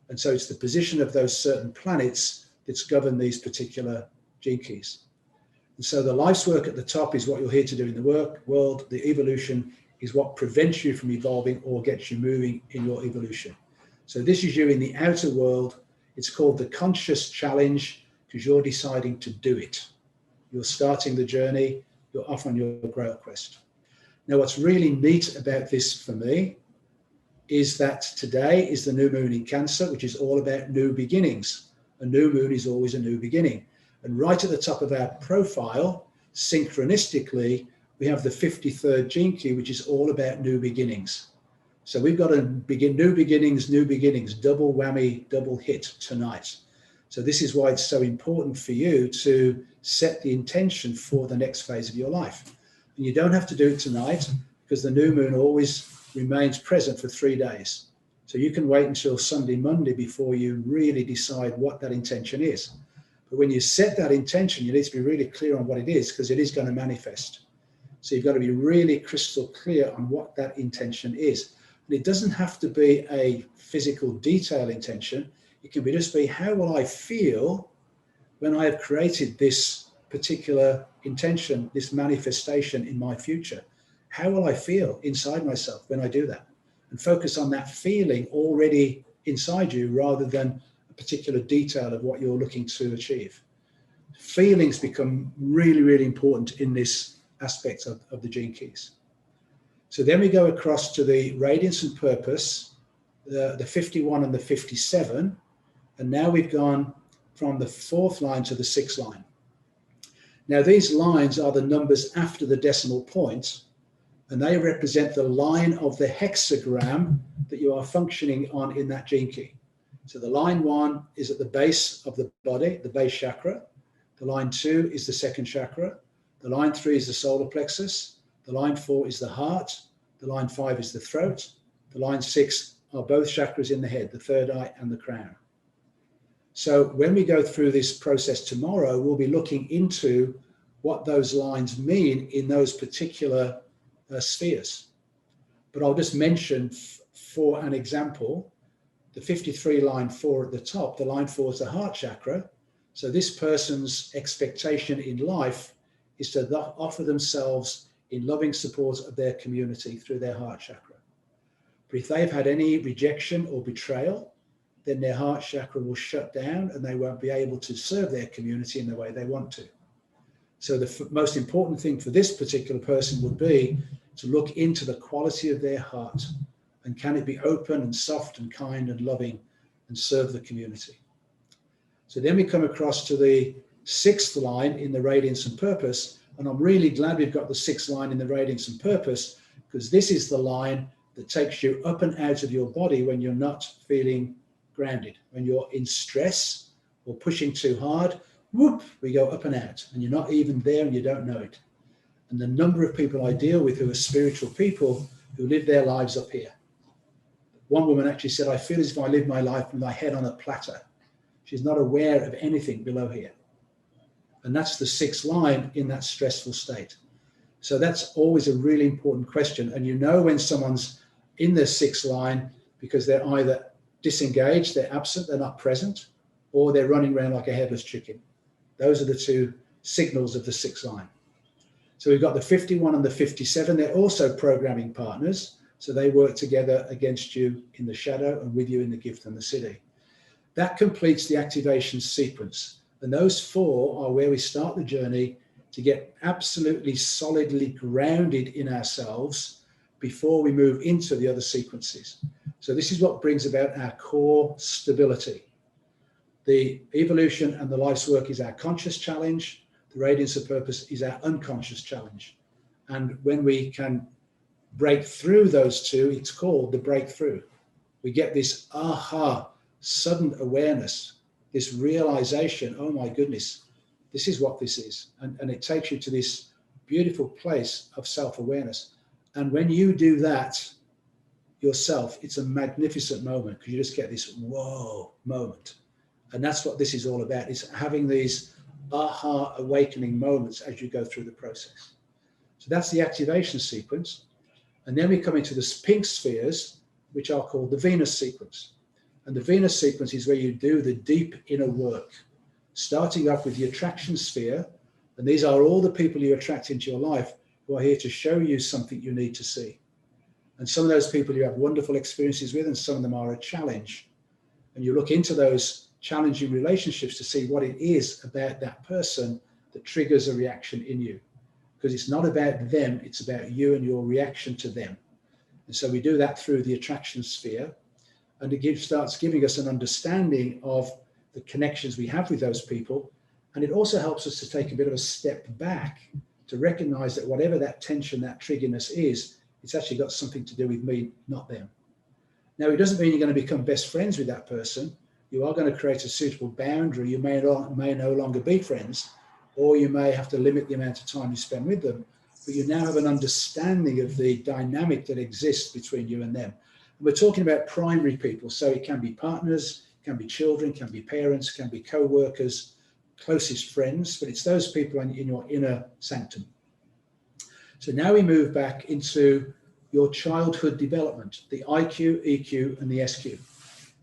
And so it's the position of those certain planets that's govern these particular gene keys. And so the life's work at the top is what you're here to do in the world. The evolution is what prevents you from evolving or gets you moving in your evolution. So this is you in the outer world. It's called the conscious challenge because you're deciding to do it. You're starting the journey. You're off on your Grail Quest. Now, what's really neat about this for me is that today is the new moon in Cancer, which is all about new beginnings. A new moon is always a new beginning. And right at the top of our profile, synchronistically, we have the 53rd gene key, which is all about new beginnings. So we've got a new beginnings, double whammy, double hit tonight. So this is why it's so important for you to set the intention for the next phase of your life. And you don't have to do it tonight because the new moon always remains present for 3 days. So you can wait until Sunday, Monday before you really decide what that intention is. But when you set that intention, you need to be really clear on what it is because it is going to manifest. So you've got to be really crystal clear on what that intention is. And it doesn't have to be a physical detail intention. It can just be, how will I feel when I have created this particular intention, this manifestation in my future? How will I feel inside myself when I do that? And focus on that feeling already inside you rather than a particular detail of what you're looking to achieve. Feelings become really, really important in this aspect of the gene keys. So then we go across to the radiance and purpose, the 51 and the 57. And now we've gone from the 4th line to the 6th line. Now these lines are the numbers after the decimal point, and they represent the line of the hexagram that you are functioning on in that gene key. So the line 1 is at the base of the body, the base chakra. The line 2 is the 2nd chakra. The line 3 is the solar plexus. The line 4 is the heart. The line 5 is the throat. The line 6 are both chakras in the head, the 3rd eye and the crown. So when we go through this process tomorrow, we'll be looking into what those lines mean in those particular spheres. But I'll just mention for an example, the 53 line 4 at the top, the line 4 is the heart chakra. So this person's expectation in life is to offer themselves in loving support of their community through their heart chakra. But if they've had any rejection or betrayal, then their heart chakra will shut down and they won't be able to serve their community in the way they want to. So the most important thing for this particular person would be to look into the quality of their heart, and can it be open and soft and kind and loving and serve the community. So then we come across to the 6th line in the radiance and purpose, and I'm really glad we've got the 6th line in the radiance and purpose, because this is the line that takes you up and out of your body when you're not feeling grounded. When you're in stress or pushing too hard, whoop, we go up and out, and you're not even there and you don't know it. And the number of people I deal with who are spiritual people who live their lives up here. One woman actually said, I feel as if I live my life with my head on a platter. She's not aware of anything below here. And that's the 6th line in that stressful state. So that's always a really important question. And you know when someone's in the 6th line because they're either disengaged, they're absent, they're not present, or they're running around like a headless chicken. Those are the 2 signals of the 6th line. So we've got the 51 and the 57. They're also programming partners. So they work together against you in the shadow and with you in the gift and the city. That completes the activation sequence. And those 4 are where we start the journey to get absolutely solidly grounded in ourselves before we move into the other sequences. So this is what brings about our core stability. The evolution and the life's work is our conscious challenge. The radiance of purpose is our unconscious challenge. And when we can break through those 2, it's called the breakthrough. We get this aha, sudden awareness, this realization, oh my goodness, this is what this is. And it takes you to this beautiful place of self-awareness. And when you do that yourself, it's a magnificent moment, because you just get this whoa moment. And that's what this is all about, is having these aha awakening moments as you go through the process. So that's the activation sequence. And then we come into the pink spheres, which are called the Venus sequence. And the Venus sequence is where you do the deep inner work, starting off with the attraction sphere. And these are all the people you attract into your life who are here to show you something you need to see. And some of those people you have wonderful experiences with, and some of them are a challenge. And you look into those challenging relationships to see what it is about that person that triggers a reaction in you. Because it's not about them, it's about you and your reaction to them. And so we do that through the attraction sphere. And it starts giving us an understanding of the connections we have with those people. And it also helps us to take a bit of a step back to recognize that whatever that tension, that triggerness is, it's actually got something to do with me, not them. Now, it doesn't mean you're going to become best friends with that person. You are going to create a suitable boundary. You may no longer be friends, or you may have to limit the amount of time you spend with them. But you now have an understanding of the dynamic that exists between you and them. And we're talking about primary people. So it can be partners, can be children, can be parents, can be co-workers, closest friends, but it's those people in your inner sanctum. So now we move back into your childhood development, the IQ, EQ, and the SQ.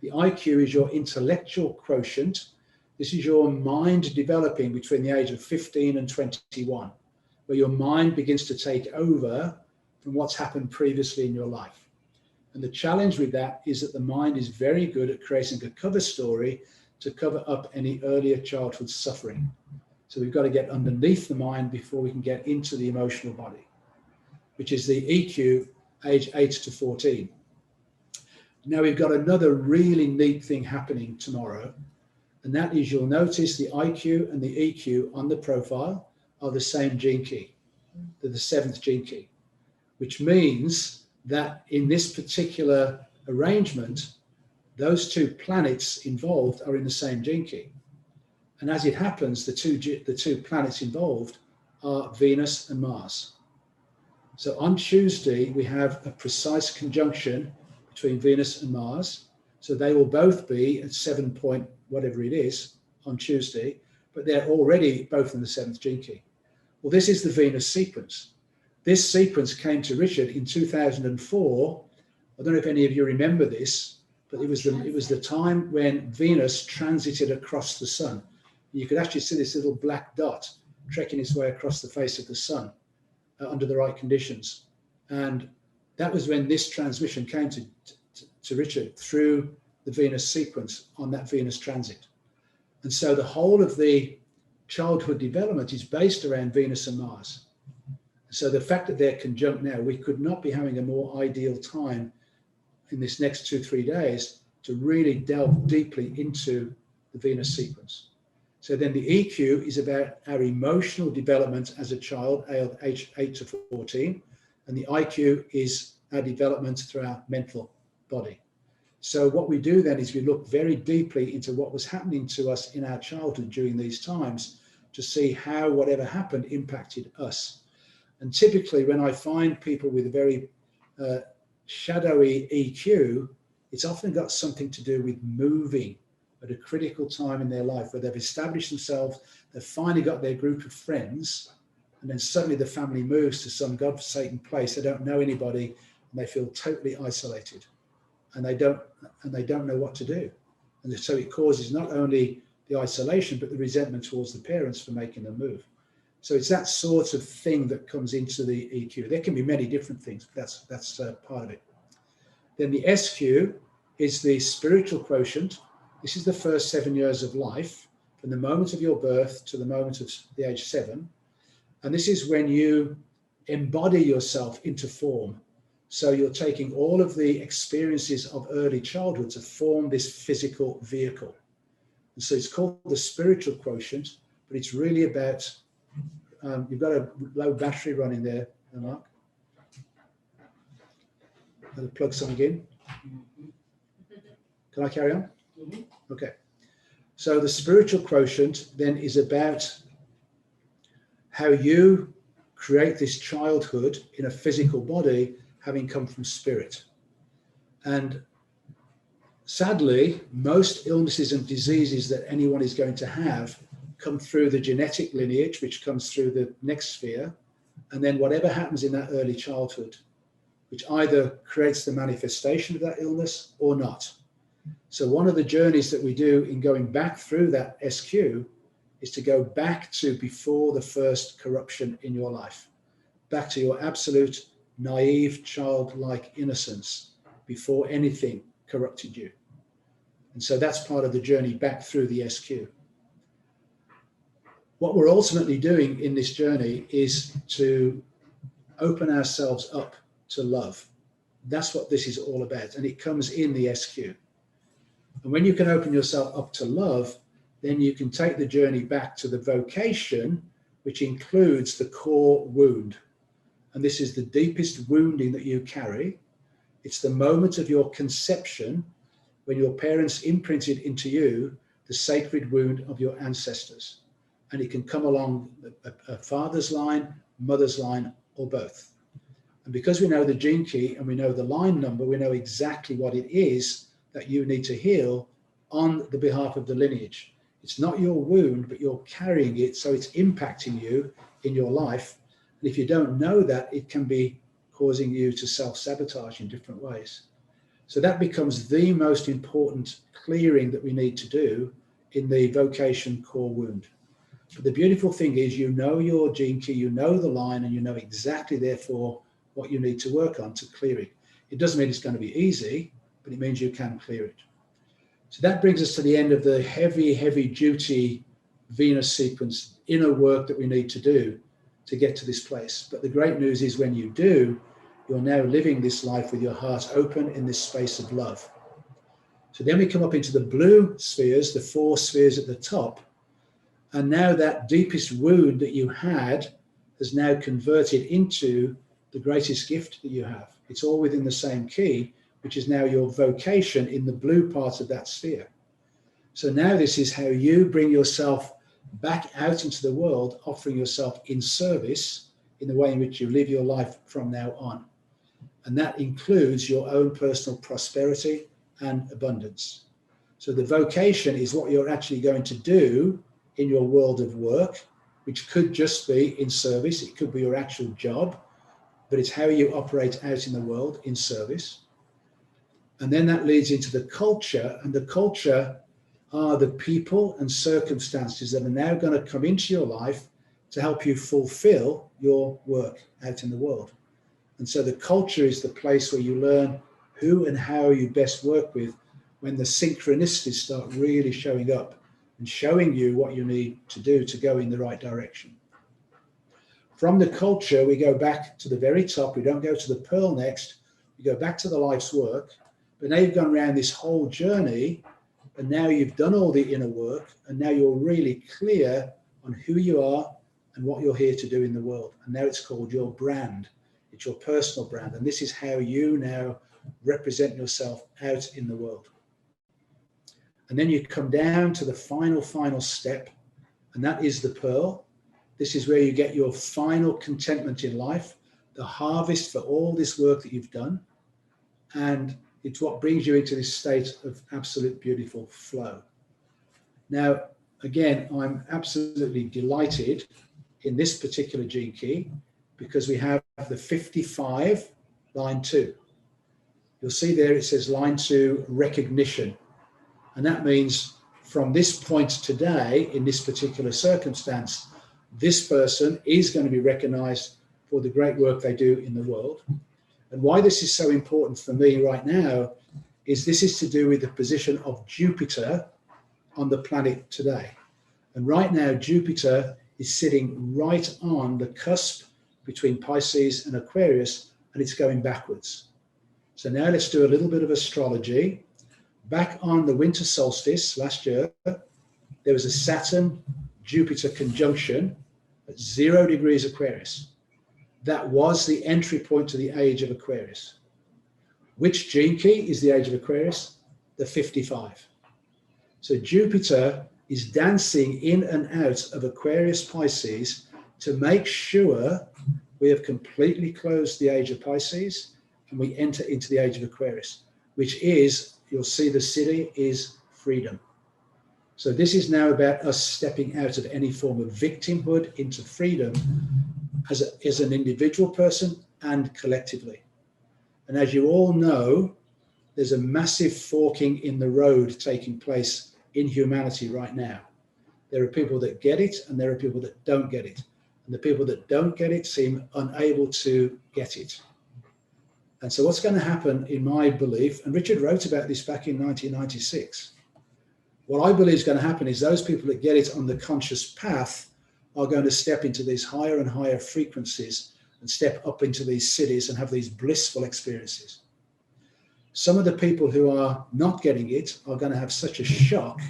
The IQ is your intellectual quotient. This is your mind developing between the age of 15 and 21, where your mind begins to take over from what's happened previously in your life. And the challenge with that is that the mind is very good at creating a cover story to cover up any earlier childhood suffering. So we've got to get underneath the mind before we can get into the emotional body, which is the EQ, age 8 to 14. Now we've got another really neat thing happening tomorrow, and that is you'll notice the IQ and the EQ on the profile are the same gene key. They're the 7th gene key, which means that in this particular arrangement, those two planets involved are in the same gene key. And as it happens, the two planets involved are Venus and Mars. So on Tuesday, we have a precise conjunction between Venus and Mars. So they will both be at 7 point whatever it is on Tuesday, but they're already both in the 7th gene key. Well, this is the Venus sequence. This sequence came to Richard in 2004. I don't know if any of you remember this, but it was the time when Venus transited across the sun. You could actually see this little black dot trekking its way across the face of the sun under the right conditions. And that was when this transmission came to Richard through the Venus sequence on that Venus transit. And so the whole of the childhood development is based around Venus and Mars. So the fact that they're conjunct now, we could not be having a more ideal time in this next 2-3 days to really delve deeply into the Venus sequence. So then the EQ is about our emotional development as a child, age 8 to 14, and the IQ is our development through our mental body. So what we do then is we look very deeply into what was happening to us in our childhood during these times to see how whatever happened impacted us. And typically when I find people with a very shadowy EQ, it's often got something to do with moving at a critical time in their life where they've established themselves, they've finally got their group of friends, and then suddenly the family moves to some godforsaken place. They don't know anybody and they feel totally isolated, and they don't know what to do. And so it causes not only the isolation, but the resentment towards the parents for making them move. So it's that sort of thing that comes into the EQ. There can be many different things, but that's part of it. Then the SQ is the spiritual quotient. This is the first 7 years of life, from the moment of your birth to the moment of the age 7. And this is when you embody yourself into form. So you're taking all of the experiences of early childhood to form this physical vehicle. And so it's called the spiritual quotient, but it's really about, you've got a low battery running there, Mark. I'll plug something in. Can I carry on? Okay. So the spiritual quotient then is about how you create this childhood in a physical body, having come from spirit. And sadly, most illnesses and diseases that anyone is going to have come through the genetic lineage, which comes through the next sphere, and then whatever happens in that early childhood, which either creates the manifestation of that illness or not. So one of the journeys that we do in going back through that SQ is to go back to before the first corruption in your life, back to your absolute naive, childlike innocence before anything corrupted you. And so that's part of the journey back through the SQ. What we're ultimately doing in this journey is to open ourselves up to love. That's what this is all about. And it comes in the SQ. And when you can open yourself up to love, then you can take the journey back to the vocation, which includes the core wound. And this is the deepest wounding that you carry. It's the moment of your conception when your parents imprinted into you the sacred wound of your ancestors. And it can come along a father's line, mother's line, or both. And because we know the gene key and we know the line number, we know exactly what it is that you need to heal on the behalf of the lineage. It's not your wound, but you're carrying it, so it's impacting you in your life. And if you don't know that, it can be causing you to self-sabotage in different ways. So that becomes the most important clearing that we need to do in the vocation core wound. But the beautiful thing is, you know your gene key, you know the line, and you know exactly, therefore, what you need to work on to clear it. It doesn't mean it's going to be easy, but it means you can clear it. So that brings us to the end of the heavy, heavy duty Venus sequence, inner work that we need to do to get to this place. But the great news is, when you do, you're now living this life with your heart open in this space of love. So then we come up into the blue spheres, the 4 spheres at the top. And now that deepest wound that you had has now converted into the greatest gift that you have. It's all within the same key, which is now your vocation in the blue part of that sphere. So now this is how you bring yourself back out into the world, offering yourself in service in the way in which you live your life from now on. And that includes your own personal prosperity and abundance. So the vocation is what you're actually going to do in your world of work, which could just be in service. It could be your actual job, but it's how you operate out in the world in service. And then that leads into the culture, and the culture are the people and circumstances that are now going to come into your life to help you fulfill your work out in the world. And so the culture is the place where you learn who and how you best work with when the synchronicities start really showing up and showing you what you need to do to go in the right direction. From the culture, we go back to the very top. We don't go to the pearl next. We go back to the life's work. But now you've gone around this whole journey, and now you've done all the inner work, and now you're really clear on who you are and what you're here to do in the world. And now it's called your brand. It's your personal brand. And this is how you now represent yourself out in the world. And then you come down to the final step, and that is the pearl. This is where you get your final contentment in life, the harvest for all this work that you've done. And it's what brings you into this state of absolute beautiful flow. Now, again, I'm absolutely delighted in this particular gene key because we have the 55, line 2. You'll see there it says line 2, recognition. And that means from this point today, in this particular circumstance, this person is going to be recognized for the great work they do in the world. And why this is so important for me right now is this is to do with the position of Jupiter on the planet today. And right now, Jupiter is sitting right on the cusp between Pisces and Aquarius, and it's going backwards. So now let's do a little bit of astrology. Back on the winter solstice last year, there was a Saturn-Jupiter conjunction at 0 degrees Aquarius. That was the entry point to the age of Aquarius. Which gene key is the age of Aquarius? The 55. So Jupiter is dancing in and out of Aquarius Pisces to make sure we have completely closed the age of Pisces and we enter into the age of Aquarius, which is, you'll see the city is freedom. So this is now about us stepping out of any form of victimhood into freedom as an individual person and collectively. And as you all know, there's a massive forking in the road taking place in humanity right now. There are people that get it and there are people that don't get it. And the people that don't get it seem unable to get it. And so what's going to happen, in my belief, and Richard wrote about this back in 1996, what I believe is going to happen is those people that get it on the conscious path are going to step into these higher and higher frequencies and step up into these cities and have these blissful experiences. Some of the people who are not getting it are going to have such a shock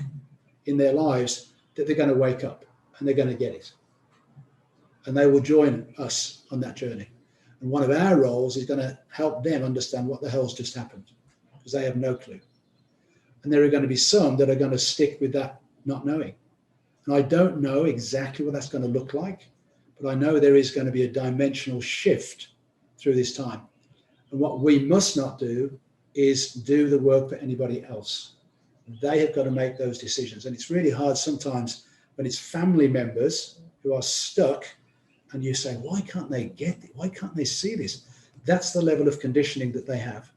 in their lives that they're going to wake up and they're going to get it. And they will join us on that journey. And one of our roles is going to help them understand what the hell's just happened, because they have no clue. And there are going to be some that are going to stick with that not knowing. And I don't know exactly what that's going to look like, but I know there is going to be a dimensional shift through this time. And what we must not do is do the work for anybody else. They have got to make those decisions. And it's really hard sometimes when it's family members who are stuck and you say, why can't they get it? Why can't they see this? That's the level of conditioning that they have.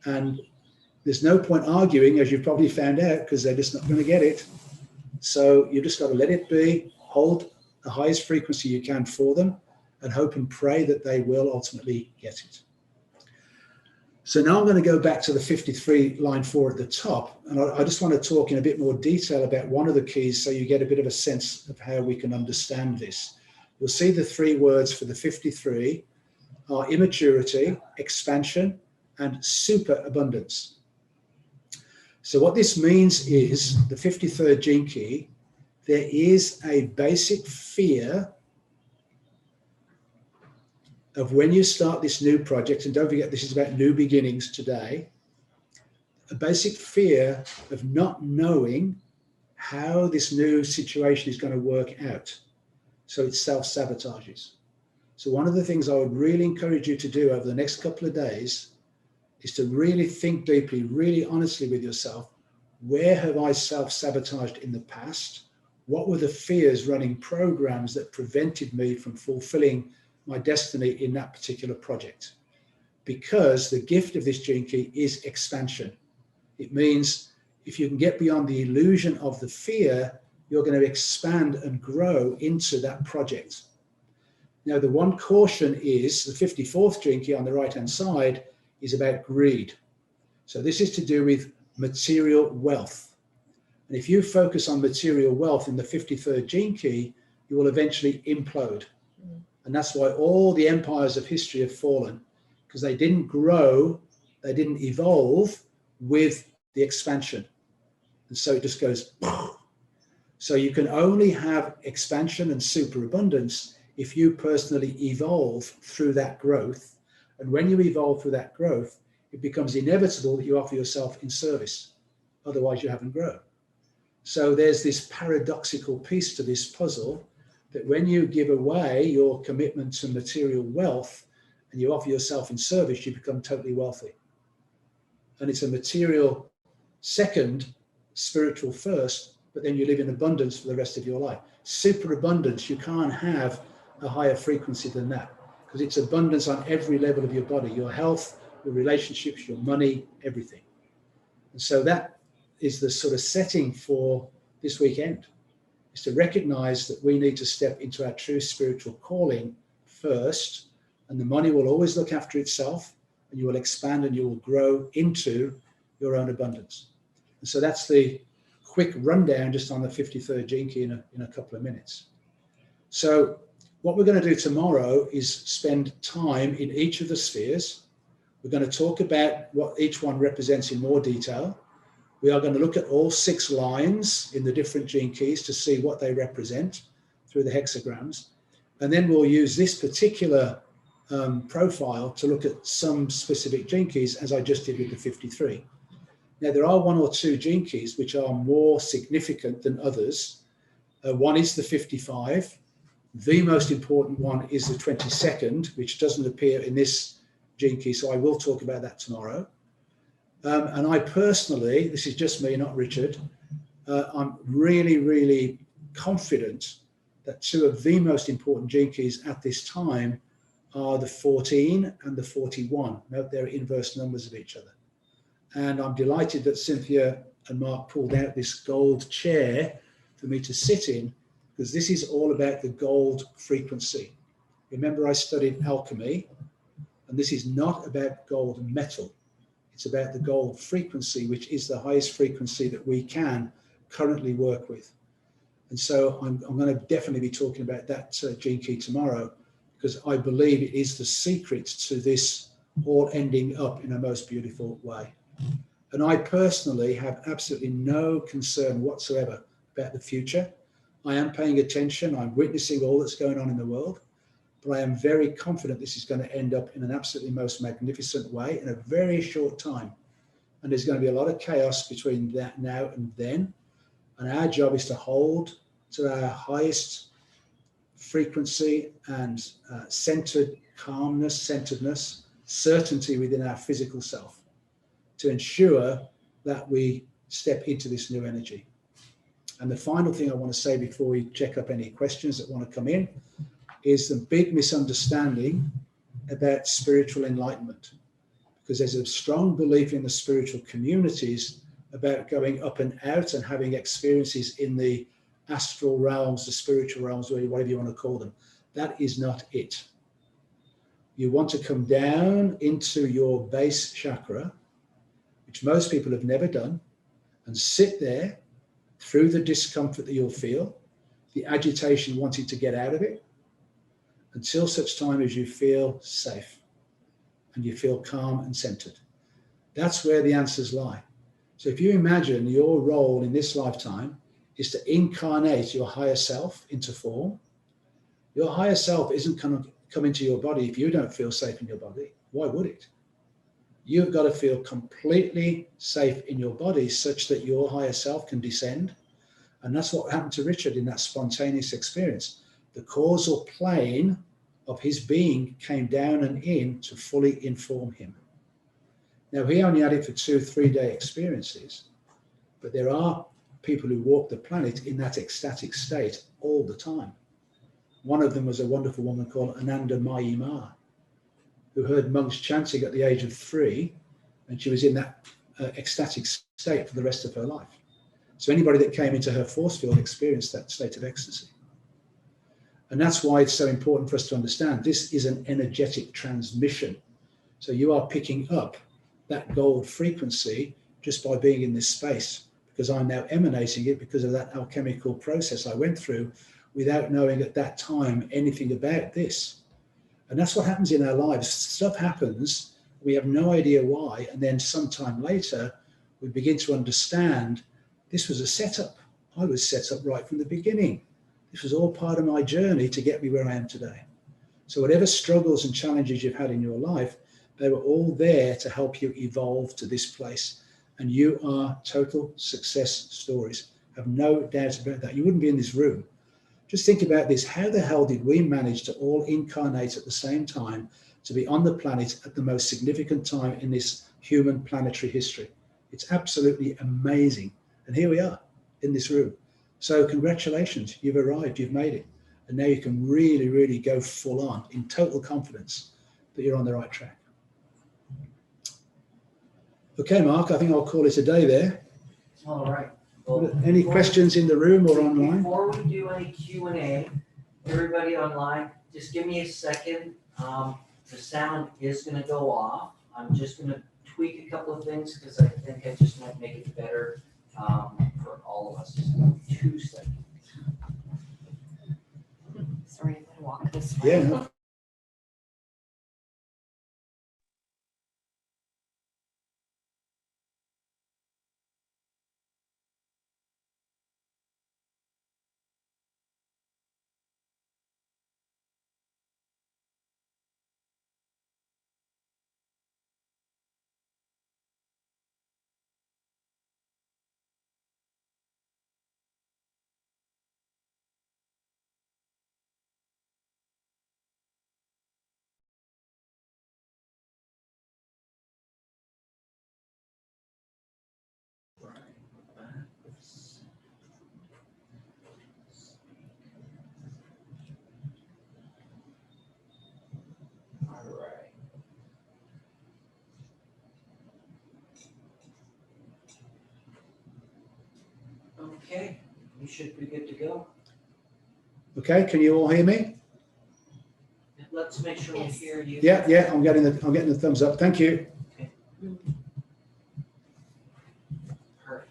And there's no point arguing, as you've probably found out, because they're just not going to get it. So you just got to let it be, hold the highest frequency you can for them, and hope and pray that they will ultimately get it. So now I'm going to go back to the 53 line 4 at the top, and I just want to talk in a bit more detail about one of the keys so you get a bit of a sense of how we can understand this. You'll see the 3 words for the 53 are immaturity, expansion, and superabundance. So what this means is the 53rd gene key, there is a basic fear of when you start this new project, and don't forget this is about new beginnings today, a basic fear of not knowing how this new situation is going to work out. So it self-sabotages. So one of the things I would really encourage you to do over the next couple of days is to really think deeply, really honestly with yourself. Where have I self-sabotaged in the past? What were the fears running programs that prevented me from fulfilling my destiny in that particular project? Because the gift of this gene key is expansion. It means if you can get beyond the illusion of the fear, you're going to expand and grow into that project. Now, the one caution is the 54th gene key on the right-hand side is about greed. So this is to do with material wealth. And if you focus on material wealth in the 53rd gene key, you will eventually implode. And that's why all the empires of history have fallen, because they didn't grow, they didn't evolve with the expansion. And so it just goes. So you can only have expansion and superabundance if you personally evolve through that growth. And when you evolve through that growth, it becomes inevitable that you offer yourself in service. Otherwise, you haven't grown. So there's this paradoxical piece to this puzzle that when you give away your commitment to material wealth and you offer yourself in service, you become totally wealthy. And it's a material second, spiritual first, but then you live in abundance for the rest of your life. Superabundance, you can't have a higher frequency than that, because it's abundance on every level of your body, your health, your relationships, your money, everything. And so that is the sort of setting for this weekend, is to recognize that we need to step into our true spiritual calling first, and the money will always look after itself, and you will expand and you will grow into your own abundance. And so that's the quick rundown just on the 53rd gene key in a couple of minutes. So what we're going to do tomorrow is spend time in each of the spheres. We're going to talk about what each one represents in more detail. We are going to look at all 6 lines in the different gene keys to see what they represent through the hexagrams. And then we'll use this particular profile to look at some specific gene keys, as I just did with the 53. Now, there are 1 or 2 gene keys which are more significant than others. One is the 55. The most important one is the 22nd, which doesn't appear in this gene key, so I will talk about that tomorrow. And I personally, this is just me, not Richard, I'm really, really confident that 2 of the most important gene keys at this time are the 14 and the 41. Note they're inverse numbers of each other. And I'm delighted that Cynthia and Mark pulled out this gold chair for me to sit in, because this is all about the gold frequency. Remember, I studied alchemy, and this is not about gold metal. It's about the gold frequency, which is the highest frequency that we can currently work with. And so I'm going to definitely be talking about that gene key tomorrow, because I believe it is the secret to this all ending up in a most beautiful way. And I personally have absolutely no concern whatsoever about the future. I am paying attention. I'm witnessing all that's going on in the world. But I am very confident this is going to end up in an absolutely most magnificent way in a very short time. And there's going to be a lot of chaos between that now and then. And our job is to hold to our highest frequency and centered calmness, centeredness, certainty within our physical self to ensure that we step into this new energy. And the final thing I want to say before we check up any questions that want to come in is the big misunderstanding about spiritual enlightenment, because there's a strong belief in the spiritual communities about going up and out and having experiences in the astral realms, the spiritual realms, whatever you want to call them. That is not it. You want to come down into your base chakra, which most people have never done, and sit there through the discomfort that you'll feel, the agitation wanting to get out of it, until such time as you feel safe and you feel calm and centered. That's where the answers lie. So if you imagine your role in this lifetime is to incarnate your higher self into form, your higher self isn't going to come into your body if you don't feel safe in your body. Why would it? You've got to feel completely safe in your body such that your higher self can descend. And that's what happened to Richard in that spontaneous experience. The causal plane of his being came down and in to fully inform him. Now, he only had it for 2-3 day experiences, but there are people who walk the planet in that ecstatic state all the time. One of them was a wonderful woman called Ananda Mayi Ma, who heard monks chanting at the age of 3, and she was in that ecstatic state for the rest of her life. So anybody that came into her force field experienced that state of ecstasy. And that's why it's so important for us to understand this is an energetic transmission. So you are picking up that gold frequency just by being in this space, because I'm now emanating it because of that alchemical process I went through without knowing at that time anything about this. And that's what happens in our lives. Stuff happens, we have no idea why, and then sometime later we begin to understand this was a setup. I was set up right from the beginning. This was all part of my journey to get me where I am today. So whatever struggles and challenges you've had in your life, they were all there to help you evolve to this place. And you are total success stories. Have no doubt about that. You wouldn't be in this room. Just think about this. How the hell did we manage to all incarnate at the same time to be on the planet at the most significant time in this human planetary history? It's absolutely amazing. And here we are in this room. So congratulations, you've arrived, you've made it. And now you can really, really go full on in total confidence that you're on the right track. Okay, Mark, I think I'll call it a day there. All right. Well, Any questions in the room or online? Before we do any Q&A, everybody online, just give me a second. The sound is going to go off. I'm just going to tweak a couple of things because I think I just might make it better for all of us. Just 2 seconds. Sorry, I'm gonna walk this way. Yeah. No. All right. Okay, we should be good to go. Okay, can you all hear me? Let's make sure we Yes. hear you. Yeah, I'm getting the thumbs up. Thank you. Perfect.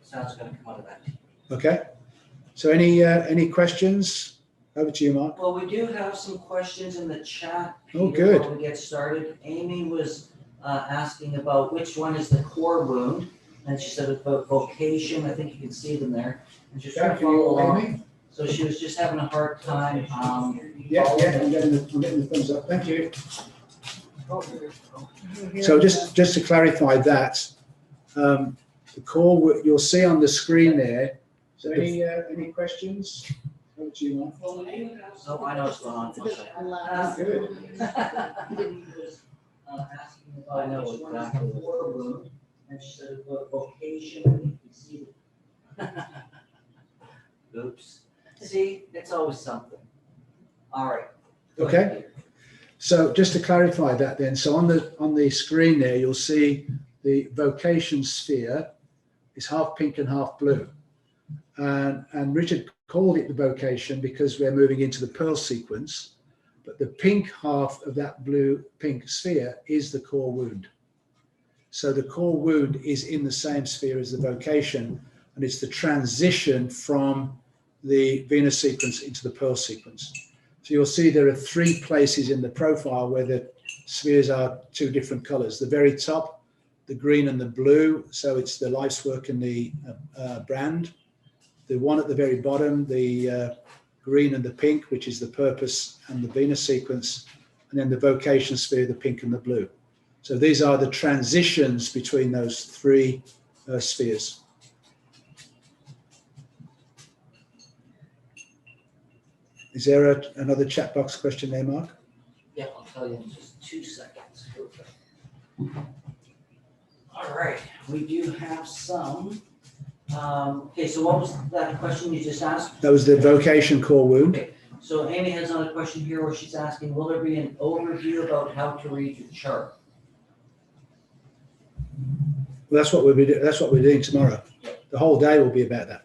Sound's going to come out of that. Okay. So any questions? Over to you, Mark. Well, we do have some questions in the chat. Oh, Peter, good. Before we get started, Amy was asking about which one is the core wound, and she said about vocation. I think you can see them there. And she's trying to follow along. So she was just having a hard time. Yeah, I'm getting the thumbs up. Thank you. So just to clarify that, the core you'll see on the screen there. So any questions? Over to you, Mark. Oh, I know what's going on. One second. Good. Asking about which one is the core wound, and she said about vocation. You can see. Oops. See, it's always something. All right. Go Okay. ahead, Peter. So just to clarify that then, so on the screen there, you'll see the vocation sphere is half pink and half blue. And Richard called it the vocation because we're moving into the pearl sequence. But the pink half of that blue pink sphere is the core wound. So the core wound is in the same sphere as the vocation, and it's the transition from the Venus sequence into the pearl sequence. So you'll see there are 3 places in the profile where the spheres are 2 different colors. The very top, the green and the blue, so it's the life's work and the brand. The one at the very bottom, the green and the pink, which is the purpose and the Venus sequence, and then the vocation sphere, the pink and the blue. So these are the transitions between those 3 spheres. Is there another chat box question there, Mark? Yeah, I'll tell you in just 2 seconds. All right, we do have some. Okay, so what was that question you just asked? That was the vocation core wound. Okay, so Amy has another question here where she's asking, will there be an overview about how to read your chart? Well, that's what we're doing tomorrow. The whole day will be about that.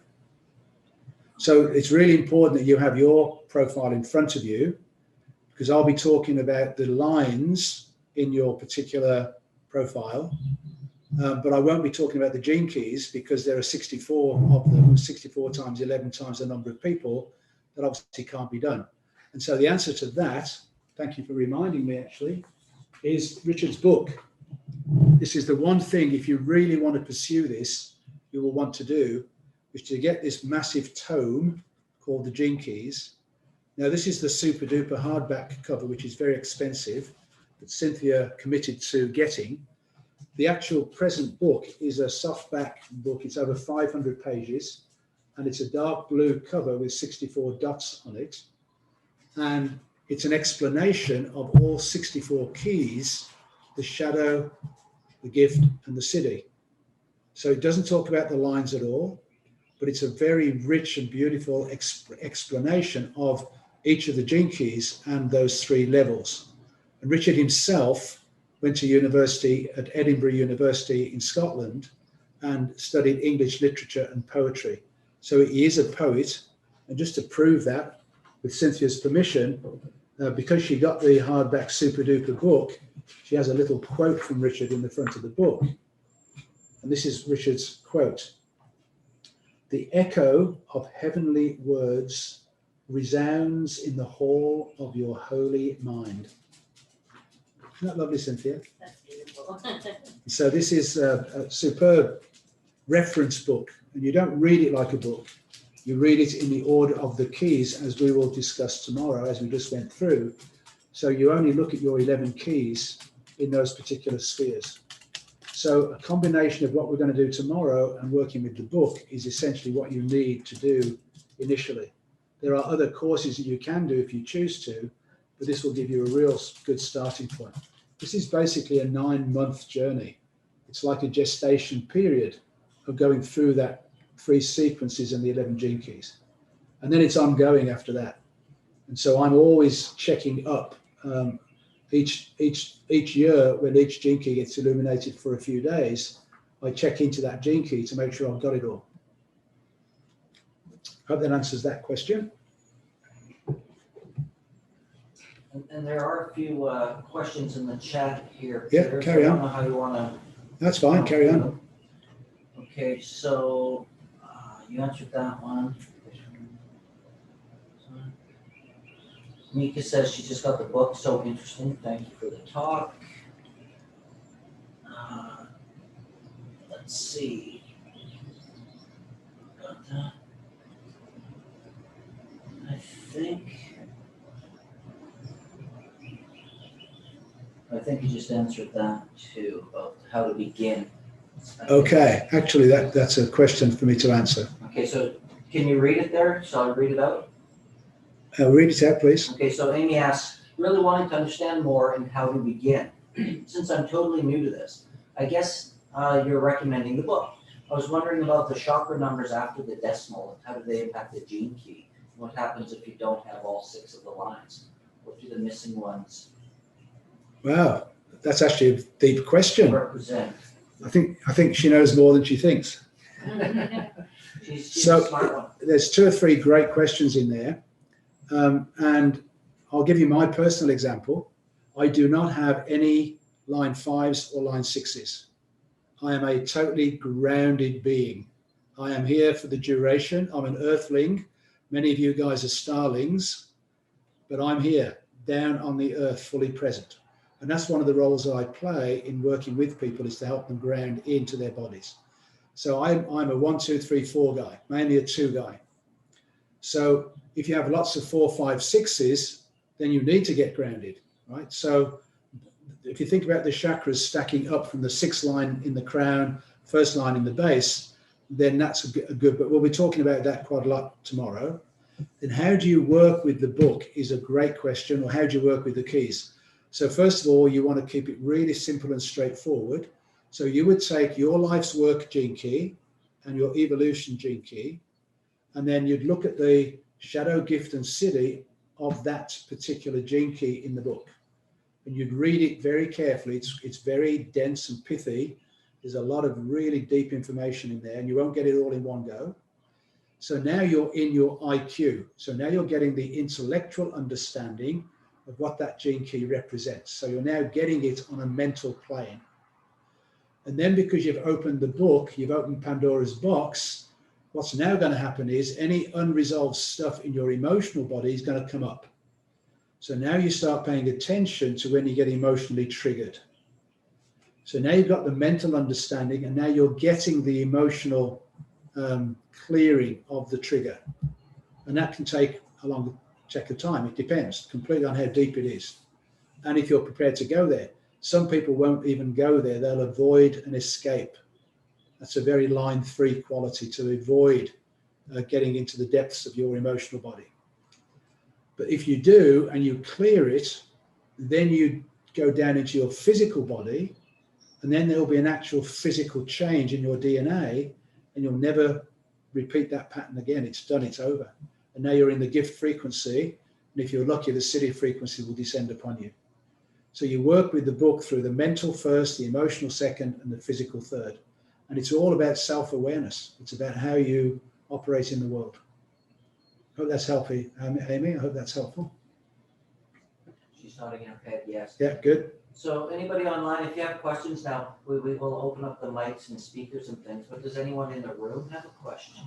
So it's really important that you have your profile in front of you, because I'll be talking about the lines in your particular profile, but I won't be talking about the gene keys because there are 64 of them, 64 times 11 times the number of people, that obviously can't be done. And so the answer to that, thank you for reminding me actually, is Richard's book. This is the one thing, if you really want to pursue this, you will want to do, is to get this massive tome called the Gene Keys. Now, this is the super duper hardback cover, which is very expensive, that Cynthia committed to getting. The actual present book is a softback book. It's over 500 pages, and it's a dark blue cover with 64 dots on it. And it's an explanation of all 64 keys, the shadow, the gift, and the siddhi. So it doesn't talk about the lines at all, but it's a very rich and beautiful explanation of each of the gene keys and those 3 levels. And Richard himself went to university at Edinburgh University in Scotland and studied English literature and poetry. So he is a poet. And just to prove that, with Cynthia's permission, because she got the hardback super duper book, she has a little quote from Richard in the front of the book. And this is Richard's quote. "The echo of heavenly words resounds in the hall of your holy mind." Isn't that lovely, Cynthia? That's beautiful. So this is a superb reference book, and you don't read it like a book. You read it in the order of the keys, as we will discuss tomorrow, as we just went through. So you only look at your 11 keys in those particular spheres. So a combination of what we're going to do tomorrow and working with the book is essentially what you need to do initially. There are other courses that you can do if you choose to, but this will give you a real good starting point. This is basically a 9-month journey. It's like a gestation period of going through that 3 sequences and the 11 gene keys. And then it's ongoing after that. And so I'm always checking up each year when each gene key gets illuminated for a few days. I check into that gene key to make sure I've got it all. Hope that answers that question. And there are a few questions in the chat here. Yeah, Peter, carry so on. I don't know how you want to. That's fine, carry on. Okay, so you answered that one. Mika says she just got the book, so interesting. Thank you for the talk. Let's see. Got that. I think you just answered that too, about how to begin. Okay, actually that's a question for me to answer. Okay, so can you read it there? Shall I read it out? Read it out, please. Okay, so Amy asks, really wanting to understand more and how to begin. Since I'm totally new to this, I guess you're recommending the book. I was wondering about the chakra numbers after the decimal and how do they impact the gene key? What happens if you don't have all 6 of the lines? What do the missing ones Wow, that's actually a deep question. represent? I think she knows more than she thinks. She's So a smart one. there's 2 or 3 great questions in there. And I'll give you my personal example. I do not have any line 5s or line 6s. I am a totally grounded being. I am here for the duration. I'm an earthling. Many of you guys are starlings, but I'm here down on the earth, fully present. And that's one of the roles that I play in working with people, is to help them ground into their bodies. So I'm a 1, 2, 3, 4 guy, mainly a 2 guy. So if you have lots of 4, 5, 6s, then you need to get grounded, right? So if you think about the chakras stacking up from the 6th line in the crown, 1st line in the base, then that's a good, but we'll be talking about that quite a lot tomorrow. Then how do you work with the book is a great question, or how do you work with the keys? So first of all, you want to keep it really simple and straightforward. So you would take your life's work gene key and your evolution gene key, and then you'd look at the shadow, gift, and city of that particular gene key in the book. And you'd read it very carefully. It's very dense and pithy. There's a lot of really deep information in there, and you won't get it all in one go. So now you're in your IQ. So now you're getting the intellectual understanding of what that gene key represents. So you're now getting it on a mental plane. And then because you've opened the book, you've opened Pandora's box, what's now going to happen is any unresolved stuff in your emotional body is going to come up. So now you start paying attention to when you get emotionally triggered. So now you've got the mental understanding, and now you're getting the emotional clearing of the trigger. And that can take a long check of time. It depends completely on how deep it is. And if you're prepared to go there. Some people won't even go there. They'll avoid and escape. That's a very line 3 quality, to avoid getting into the depths of your emotional body. But if you do and you clear it, then you go down into your physical body, and then there'll be an actual physical change in your DNA, and you'll never repeat that pattern again. It's done, it's over. And now you're in the gift frequency, and if you're lucky, the city frequency will descend upon you. So you work with the book through the mental first, the emotional second, and the physical third. And it's all about self-awareness. It's about how you operate in the world. I hope that's helpful, Amy. I hope that's helpful. She's nodding her head, yes. Yeah, good. So anybody online, if you have questions now, we will open up the mics and speakers and things, but does anyone in the room have a question?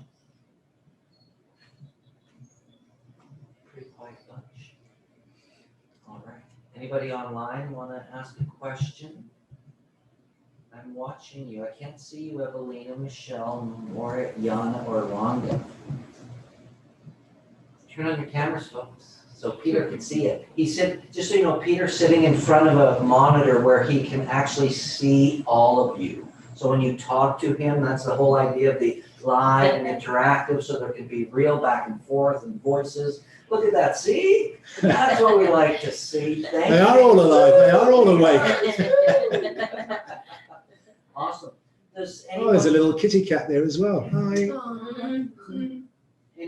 Pretty quiet bunch. All right. Anybody online want to ask a question? I'm watching you. I can't see you, Evelina, Michelle, Maura, Yana, or Rhonda. Turn on your cameras, folks, so Peter can see it. He said, just so you know, Peter's sitting in front of a monitor where he can actually see all of you. So when you talk to him, that's the whole idea of the live and interactive, so there can be real back and forth and voices. Look at that, see? That's what we like to see. Thank They you. are all alive. They are all awake. Awesome. Does Oh, there's a anyone, little kitty cat there as well. Hi.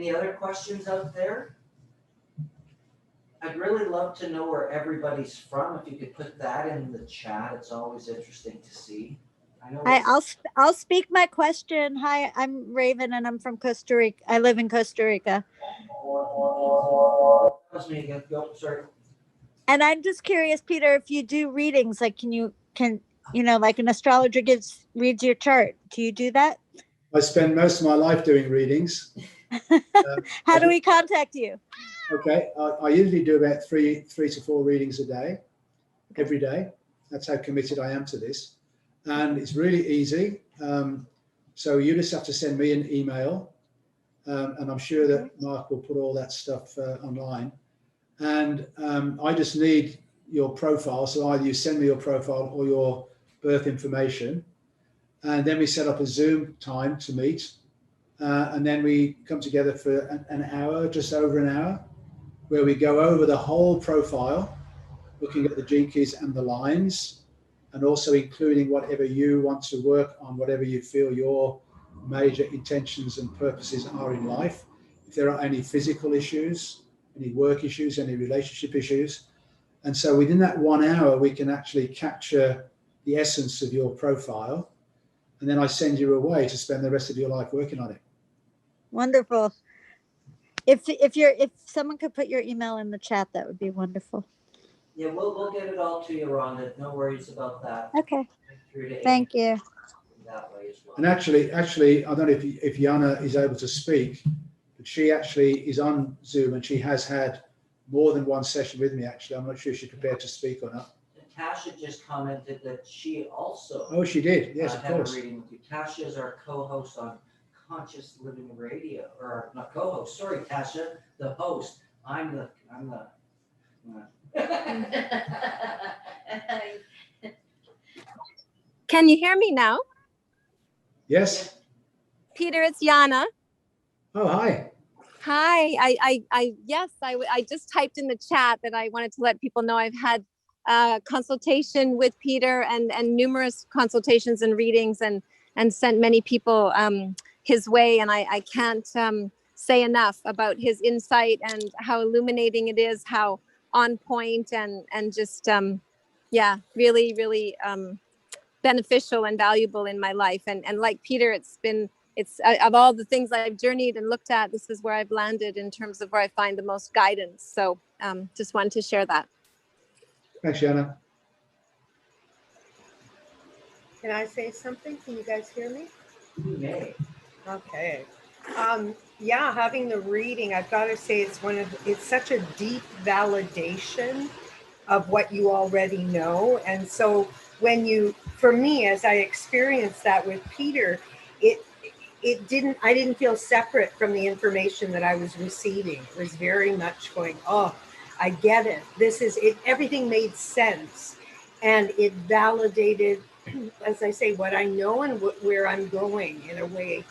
any other questions out there? I'd really love to know where everybody's from. If you could put that in the chat, it's always interesting to see. I know I'll speak my question. Hi, I'm Raven, and I'm from Costa Rica. I live in Costa Rica. That was me again. Go, sorry. And I'm just curious, Peter, if you do readings, like like an astrologer reads your chart. Do you do that? I spend most of my life doing readings. How do we contact you? Okay, I usually do about three to four readings a day, every day. That's how committed I am to this. And it's really easy. So you just have to send me an email, and I'm sure that Mark will put all that stuff online. And I just need your profile. So either you send me your profile or your birth information, and then we set up a Zoom time to meet. And then we come together for an hour, just over an hour, where we go over the whole profile, looking at the gene keys and the lines, and also including whatever you want to work on, whatever you feel your major intentions and purposes are in life. if there are any physical issues, any work issues, any relationship issues. And so within that 1 hour, we can actually capture the essence of your profile. And then I send you away to spend the rest of your life working on it. Wonderful. If someone could put your email in the chat, that would be wonderful. Yeah, we'll get it all to you, Rhonda. No worries about that. Okay. Through to Thank you. that way as well. And actually, I don't know if Jana is able to speak, but she actually is on Zoom and she has had more than one session with me, actually. I'm not sure if she's prepared to speak or not. Tasha just commented that she also Oh, she did. Yes, of had a course. reading with you. Tasha is our co-host on Conscious Living Radio, or not co-host, sorry, Tasha, the host. I'm the Can you hear me now? Yes. Peter, it's Jana. Oh, hi. Hi. I just typed in the chat that I wanted to let people know I've had consultation with Peter and numerous consultations and readings and sent many people his way. And I can't say enough about his insight and how illuminating it is, how on point and just, really, really beneficial and valuable in my life. And like Peter, it's of all the things I've journeyed and looked at, this is where I've landed in terms of where I find the most guidance. So just wanted to share that. Thanks, Jana. Can I say something? Can you guys hear me? You may. Okay. Yeah, having the reading, I've got to say it's such a deep validation of what you already know. And so for me, as I experienced that with Peter, I didn't feel separate from the information that I was receiving. It was very much going, oh, I get it. This is it. Everything made sense. And it validated, as I say, what I know and where I'm going in a way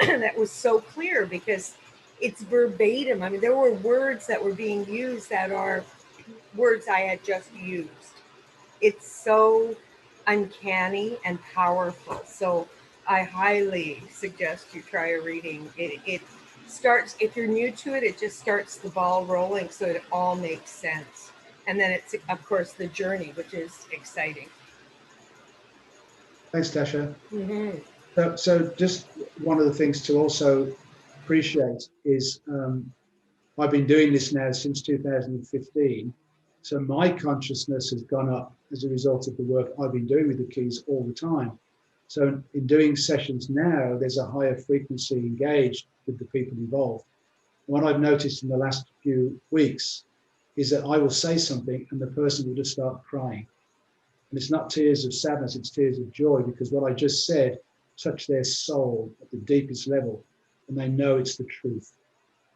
that was so clear, because it's verbatim. I mean, there were words that were being used that are words I had just used. It's so uncanny and powerful. So I highly suggest you try a reading. It starts, if you're new to it, it just starts the ball rolling so it all makes sense. And then it's, of course, the journey, which is exciting. Thanks, Tasha. Mm-hmm. So just one of the things to also appreciate is I've been doing this now since 2015. So my consciousness has gone up as a result of the work I've been doing with the keys all the time. So in doing sessions now, there's a higher frequency engaged with the people involved. What I've noticed in the last few weeks is that I will say something and the person will just start crying. And it's not tears of sadness, it's tears of joy, because what I just said touched their soul at the deepest level, and they know it's the truth.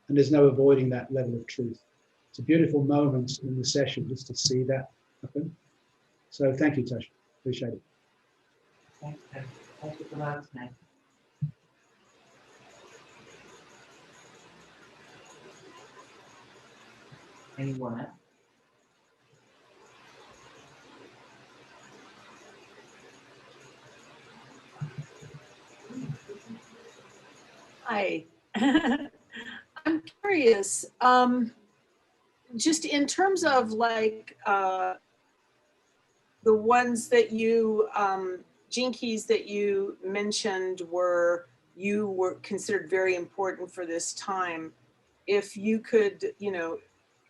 And there's no avoiding that level of truth. It's a beautiful moment in the session just to see that happen. So thank you, Tasha. Appreciate it. Thank you for that. Anyone else? Hi. I'm curious, just in terms of like the ones that you, gene keys that you mentioned you were considered very important for this time. If you could,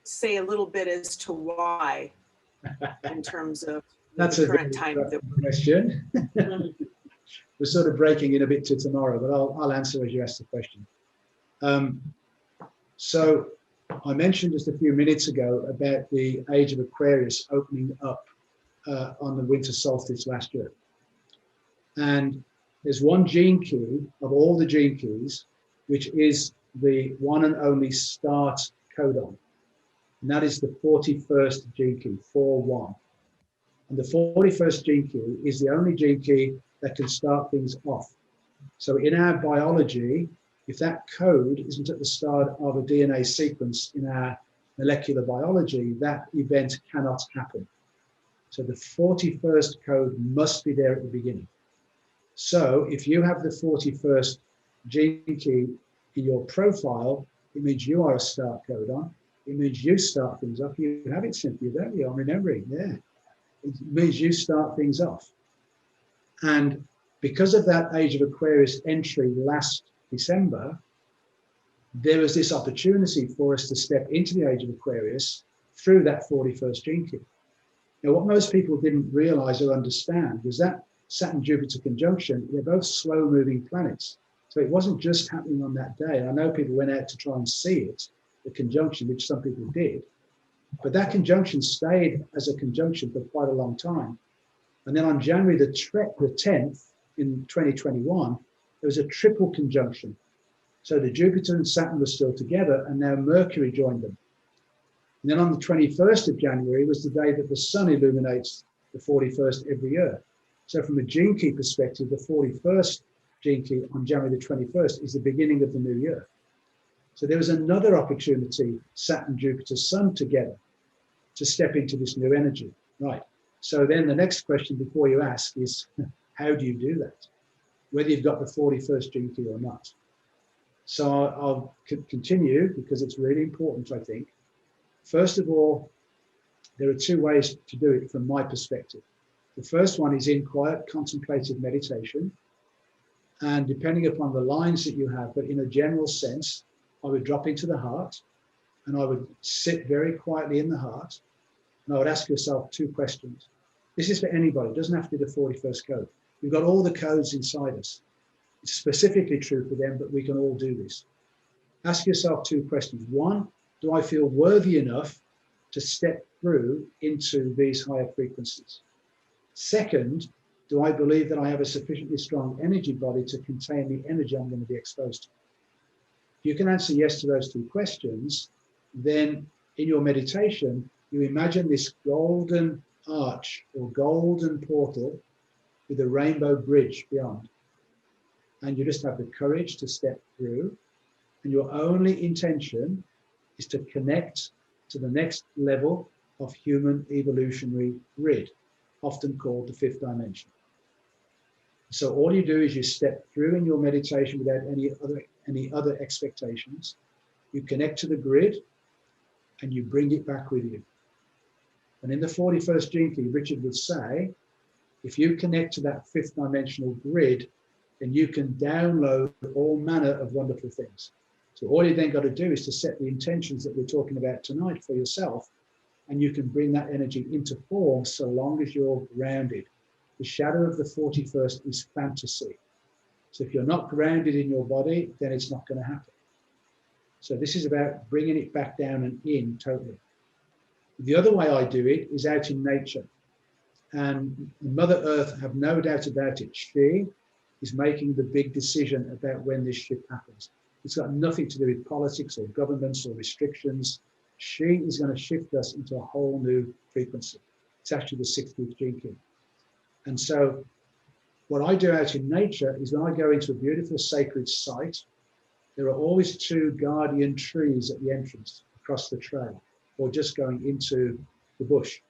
say a little bit as to why in terms of That's the a current very time. question. We're sort of breaking in a bit to tomorrow, but I'll answer as you ask the question. So I mentioned just a few minutes ago about the age of Aquarius opening up on the winter solstice last year. And there's one gene key of all the gene keys, which is the one and only start codon. And that is the 41st gene key, 41. And the 41st gene key is the only gene key that can start things off. So in our biology, if that code isn't at the start of a DNA sequence in our molecular biology, that event cannot happen. So the 41st code must be there at the beginning. So if you have the 41st gene key in your profile, It means you are a start codon. It means you start things off. You have it, Cynthia, don't you? I'm remembering, yeah. It means you start things off. And because of that Age of Aquarius entry last December, there was this opportunity for us to step into the Age of Aquarius through that 41st gene key. Now, what most people didn't realize or understand was that Saturn-Jupiter conjunction, they're both slow-moving planets. So it wasn't just happening on that day. And I know people went out to try and see it, the conjunction, which some people did. But that conjunction stayed as a conjunction for quite a long time. And then on January the 10th in 2021, there was a triple conjunction. So the Jupiter and Saturn were still together, and now Mercury joined them. And then on the 21st of January was the day that the sun illuminates the 41st every year. So from a gene key perspective, the 41st gene key on January the 21st is the beginning of the new year. So there was another opportunity, Saturn, Jupiter, Sun together, to step into this new energy. Right. So then the next question before you ask is, how do you do that? Whether you've got the 41st gene key or not. So I'll continue because it's really important, I think. First of all, there are two ways to do it from my perspective. The first one is in quiet contemplative meditation. And depending upon the lines that you have, but in a general sense, I would drop into the heart and I would sit very quietly in the heart. And I would ask yourself two questions. This is for anybody. It doesn't have to be the 41st code. We've got all the codes inside us. It's specifically true for them, but we can all do this. Ask yourself two questions. One, do I feel worthy enough to step through into these higher frequencies? Second, do I believe that I have a sufficiently strong energy body to contain the energy I'm going to be exposed to? If you can answer yes to those two questions, then in your meditation, you imagine this golden arch or golden portal with a rainbow bridge beyond. And you just have the courage to step through. And your only intention is to connect to the next level of human evolutionary grid, often called the fifth dimension. So all you do is you step through in your meditation without any other expectations. You connect to the grid and you bring it back with you. And in the 41st gene key, Richard would say, if you connect to that fifth dimensional grid, then you can download all manner of wonderful things. So all you then got to do is to set the intentions that we're talking about tonight for yourself, and you can bring that energy into form so long as you're grounded. The shadow of the 41st is fantasy. So if you're not grounded in your body, then it's not going to happen. So this is about bringing it back down and in totally. The other way I do it is out in nature. And Mother Earth, have no doubt about it, she is making the big decision about when this shift happens. It's got nothing to do with politics or governments or restrictions. She is going to shift us into a whole new frequency. It's actually the 60th gene key. And so what I do out in nature is when I go into a beautiful sacred site, there are always two guardian trees at the entrance across the trail, or just going into the bush.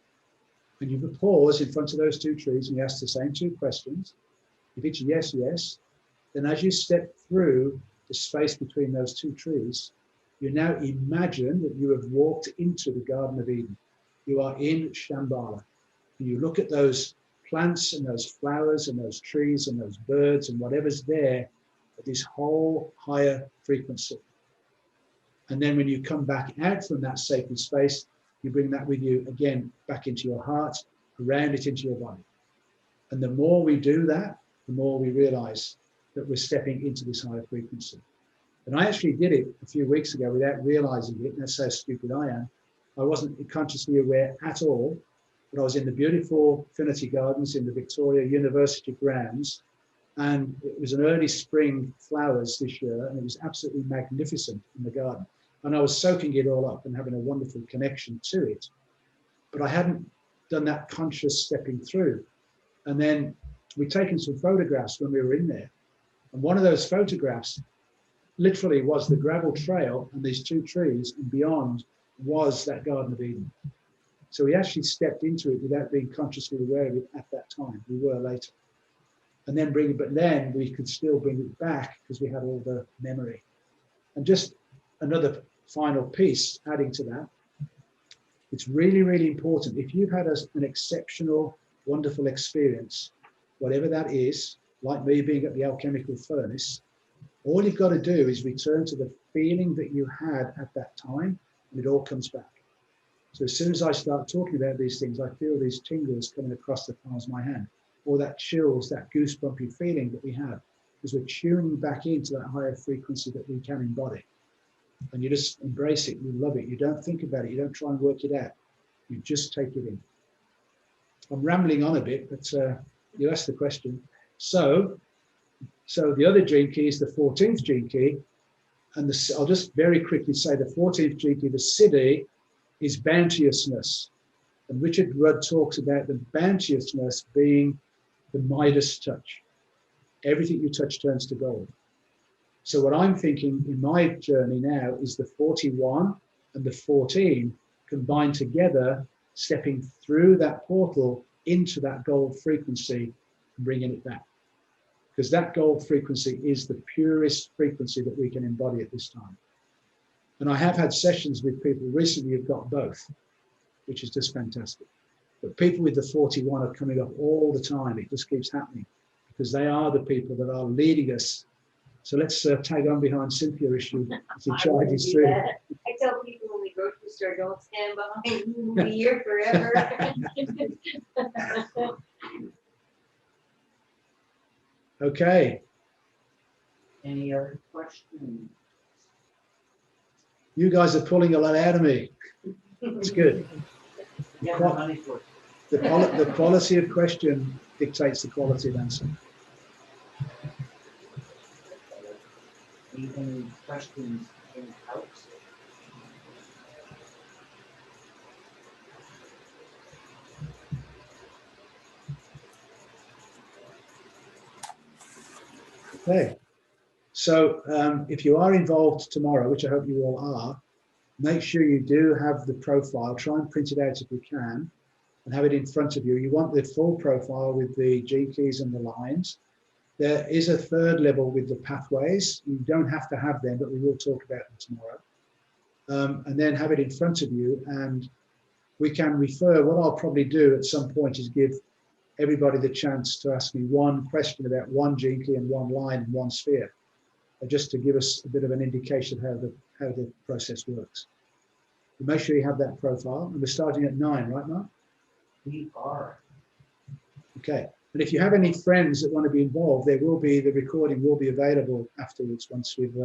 And you pause in front of those two trees and you ask the same two questions. If it's yes, yes, then as you step through the space between those two trees, you now imagine that you have walked into the Garden of Eden. You are in Shambhala. And you look at those plants and those flowers and those trees and those birds and whatever's there at this whole higher frequency. And then when you come back out from that sacred space, you bring that with you again back into your heart, around it into your body. And the more we do that, the more we realize that we're stepping into this higher frequency. And I actually did it a few weeks ago without realizing it. And that's how stupid I am. I wasn't consciously aware at all, but I was in the beautiful Trinity Gardens in the Victoria University grounds. And it was an early spring flowers this year, and it was absolutely magnificent in the garden. And I was soaking it all up and having a wonderful connection to it. But I hadn't done that conscious stepping through. And then we'd taken some photographs when we were in there. And one of those photographs literally was the gravel trail and these two trees, and beyond was that Garden of Eden. So we actually stepped into it without being consciously aware of it at that time. We were later. And then but then we could still bring it back because we had all the memory. And just another final piece adding to that. It's really, really important. If you've had an exceptional, wonderful experience, whatever that is, like me being at the alchemical furnace, all you've got to do is return to the feeling that you had at that time, and it all comes back. So as soon as I start talking about these things, I feel these tingles coming across the palms of my hand, or that chills, that goosebumpy feeling that we have, because we're tuning back into that higher frequency that we can embody. And you just embrace it, you love it, you don't think about it, you don't try and work it out, you just take it in. I'm rambling on a bit, but you asked the question. So the other gene key is the 14th gene key, and I'll just very quickly say the 14th gene key, the Siddhi, is bounteousness. And Richard Rudd talks about the bounteousness being the Midas touch. Everything you touch turns to gold. So what I'm thinking in my journey now is the 41 and the 14 combined together, stepping through that portal into that gold frequency and bringing it back. Because that gold frequency is the purest frequency that we can embody at this time. And I have had sessions with people recently who've got both, which is just fantastic. But people with the 41 are coming up all the time. It just keeps happening because they are the people that are leading us. So let's tag on behind Cynthia issue. I tell people when we go to the store, don't stand behind me, we'll be here forever. Okay. Any other questions? You guys are pulling a lot out of me. It's good. Yeah, the money for it. The quality of question dictates the quality of answer. Any questions in house? Okay. So if you are involved tomorrow, which I hope you all are, make sure you do have the profile. Try and print it out if you can and have it in front of you. You want the full profile with the gene keys and the lines. There is a third level with the pathways. You don't have to have them, but we will talk about them tomorrow. And then have it in front of you, and we can refer. What I'll probably do at some point is give everybody the chance to ask me one question about one gene key and one line and one sphere, just to give us a bit of an indication of how the process works. So make sure you have that profile, and we're starting at 9, right, Mark? We are. Okay. And if you have any friends that want to be involved, the recording will be available afterwards once we've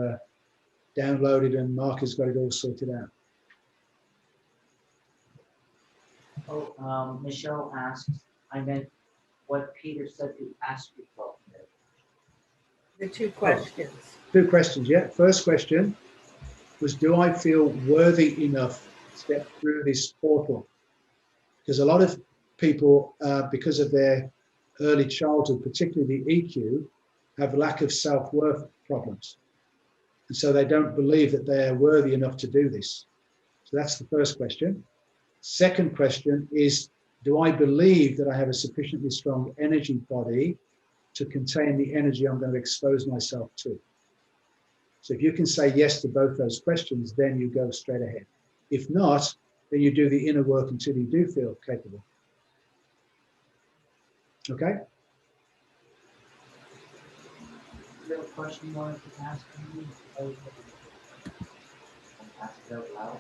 downloaded and Mark has got it all sorted out. Oh, Michelle asks, I meant what Peter said to ask yourself. The 2 questions. 2 questions, yeah. First question was, do I feel worthy enough to step through this portal? Because a lot of people, because of their early childhood, particularly the EQ, have lack of self-worth problems. And so they don't believe that they are worthy enough to do this. So that's the first question. Second question is, do I believe that I have a sufficiently strong energy body to contain the energy I'm going to expose myself to? So if you can say yes to both those questions, then you go straight ahead. If not, then you do the inner work until you do feel capable. Okay? Is there a question you wanted to ask me? I'll ask it out loud.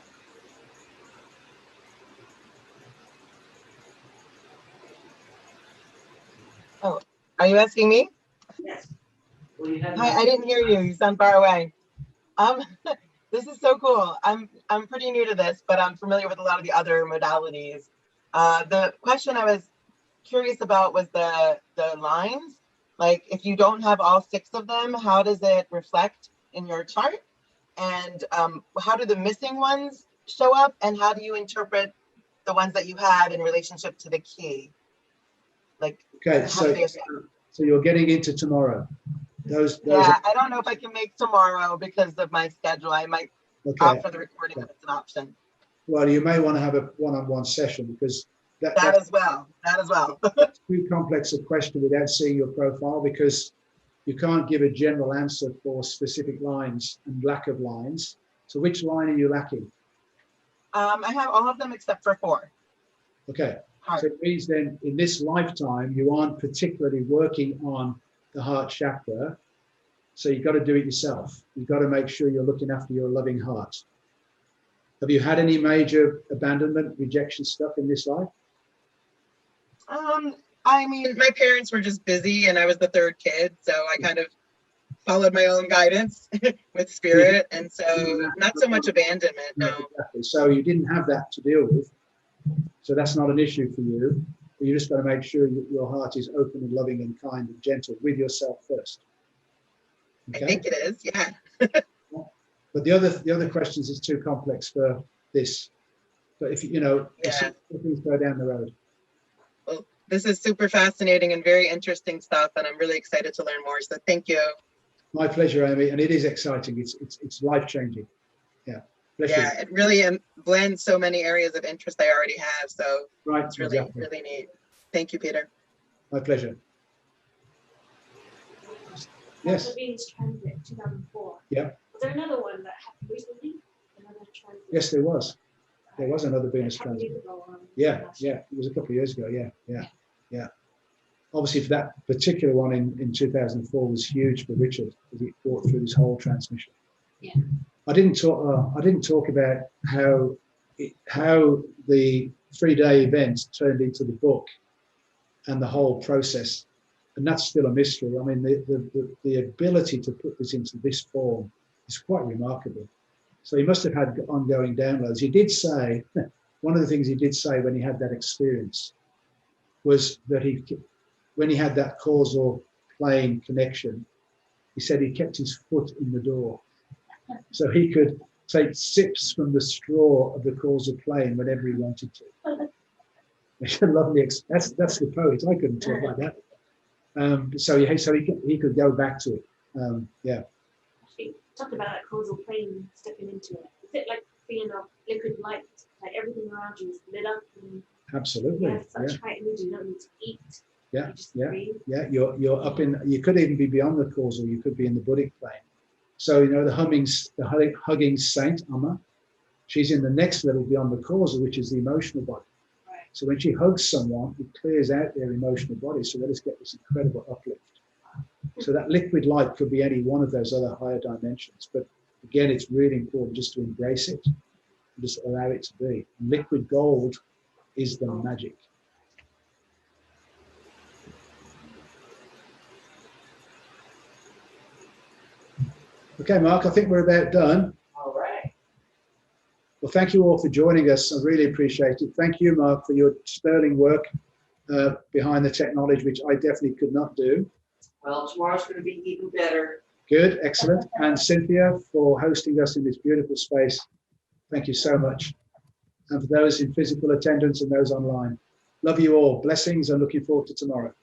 Oh, are you asking me? Yes. Well, you have Hi, I didn't hear you. You sound far away. This is so cool. I'm pretty new to this, but I'm familiar with a lot of the other modalities. The question I was curious about was the lines. Like, if you don't have all 6 of them, how does it reflect in your chart? And how do the missing ones show up? And how do you interpret the ones that you have in relationship to the key? Like, Okay, so you're getting into tomorrow. Those yeah, I don't know if I can make tomorrow because of my schedule. I might opt for the recording if it's an option. Well, you may want to have a one-on-one session because that as well. That's too complex a question without seeing your profile, because you can't give a general answer for specific lines and lack of lines. So which line are you lacking? I have all of them except for 4. Okay. Heart. So it means then in this lifetime, you aren't particularly working on the heart chakra. So you've got to do it yourself. You've got to make sure you're looking after your loving heart. Have you had any major abandonment, rejection stuff in this life? I mean, my parents were just busy and I was the 3rd kid. So I kind of followed my own guidance with spirit. And so not so much abandonment, no. Exactly. So you didn't have that to deal with. So that's not an issue for you. But you just got to make sure that your heart is open and loving and kind and gentle with yourself first. Okay? I think it is, yeah. But the other questions is too complex for this. But if you know, yeah. Things go down the road. Well, this is super fascinating and very interesting stuff, and I'm really excited to learn more. So thank you. My pleasure, Amy, and it is exciting. It's life changing. Yeah. Bless yeah, you. it really blends so many areas of interest I already have. So right, it's really, exactly. really neat. Thank you, Peter. My pleasure. Yes. The Venus transit 2004. Yeah. Was there another one that happened recently? Another transit? Yes, there was. There was another Venus transit. Yeah, yeah. It was a couple of years ago. Yeah. Obviously, for that particular one in 2004 was huge for Richard because he fought through this whole transmission. Yeah. I didn't talk about how the 3-day event turned into the book and the whole process, and that's still a mystery. I mean, the ability to put this into this form is quite remarkable. So he must have had ongoing downloads. He did say, one of the things he did say when he had that experience was that when he had that causal plane connection, he said he kept his foot in the door. So he could take sips from the straw of the causal plane whenever he wanted to. It's a lovely, that's the poet. I couldn't talk like that. So he could go back to it. Yeah. Actually, talk about that causal plane, stepping into it. Is it like being a liquid light? Like everything around you is lit up. And absolutely. you have such high energy. You don't need to eat. Yeah, breathe. Yeah. You're up in. You could even be beyond the causal. You could be in the Buddhic plane. So you know the hugging saint Amma, she's in the next level beyond the causal, which is the emotional body. Right. So when she hugs someone, it clears out their emotional body. So let us get this incredible uplift. So that liquid light could be any one of those other higher dimensions. But again, it's really important just to embrace it and just allow it to be. Liquid gold is the magic. Okay, Mark, I think we're about done. All right. Well, thank you all for joining us. I really appreciate it. Thank you, Mark, for your sterling work behind the technology, which I definitely could not do. Well, tomorrow's going to be even better. Good, excellent. And Cynthia, for hosting us in this beautiful space. Thank you so much. And for those in physical attendance and those online, love you all. Blessings and looking forward to tomorrow.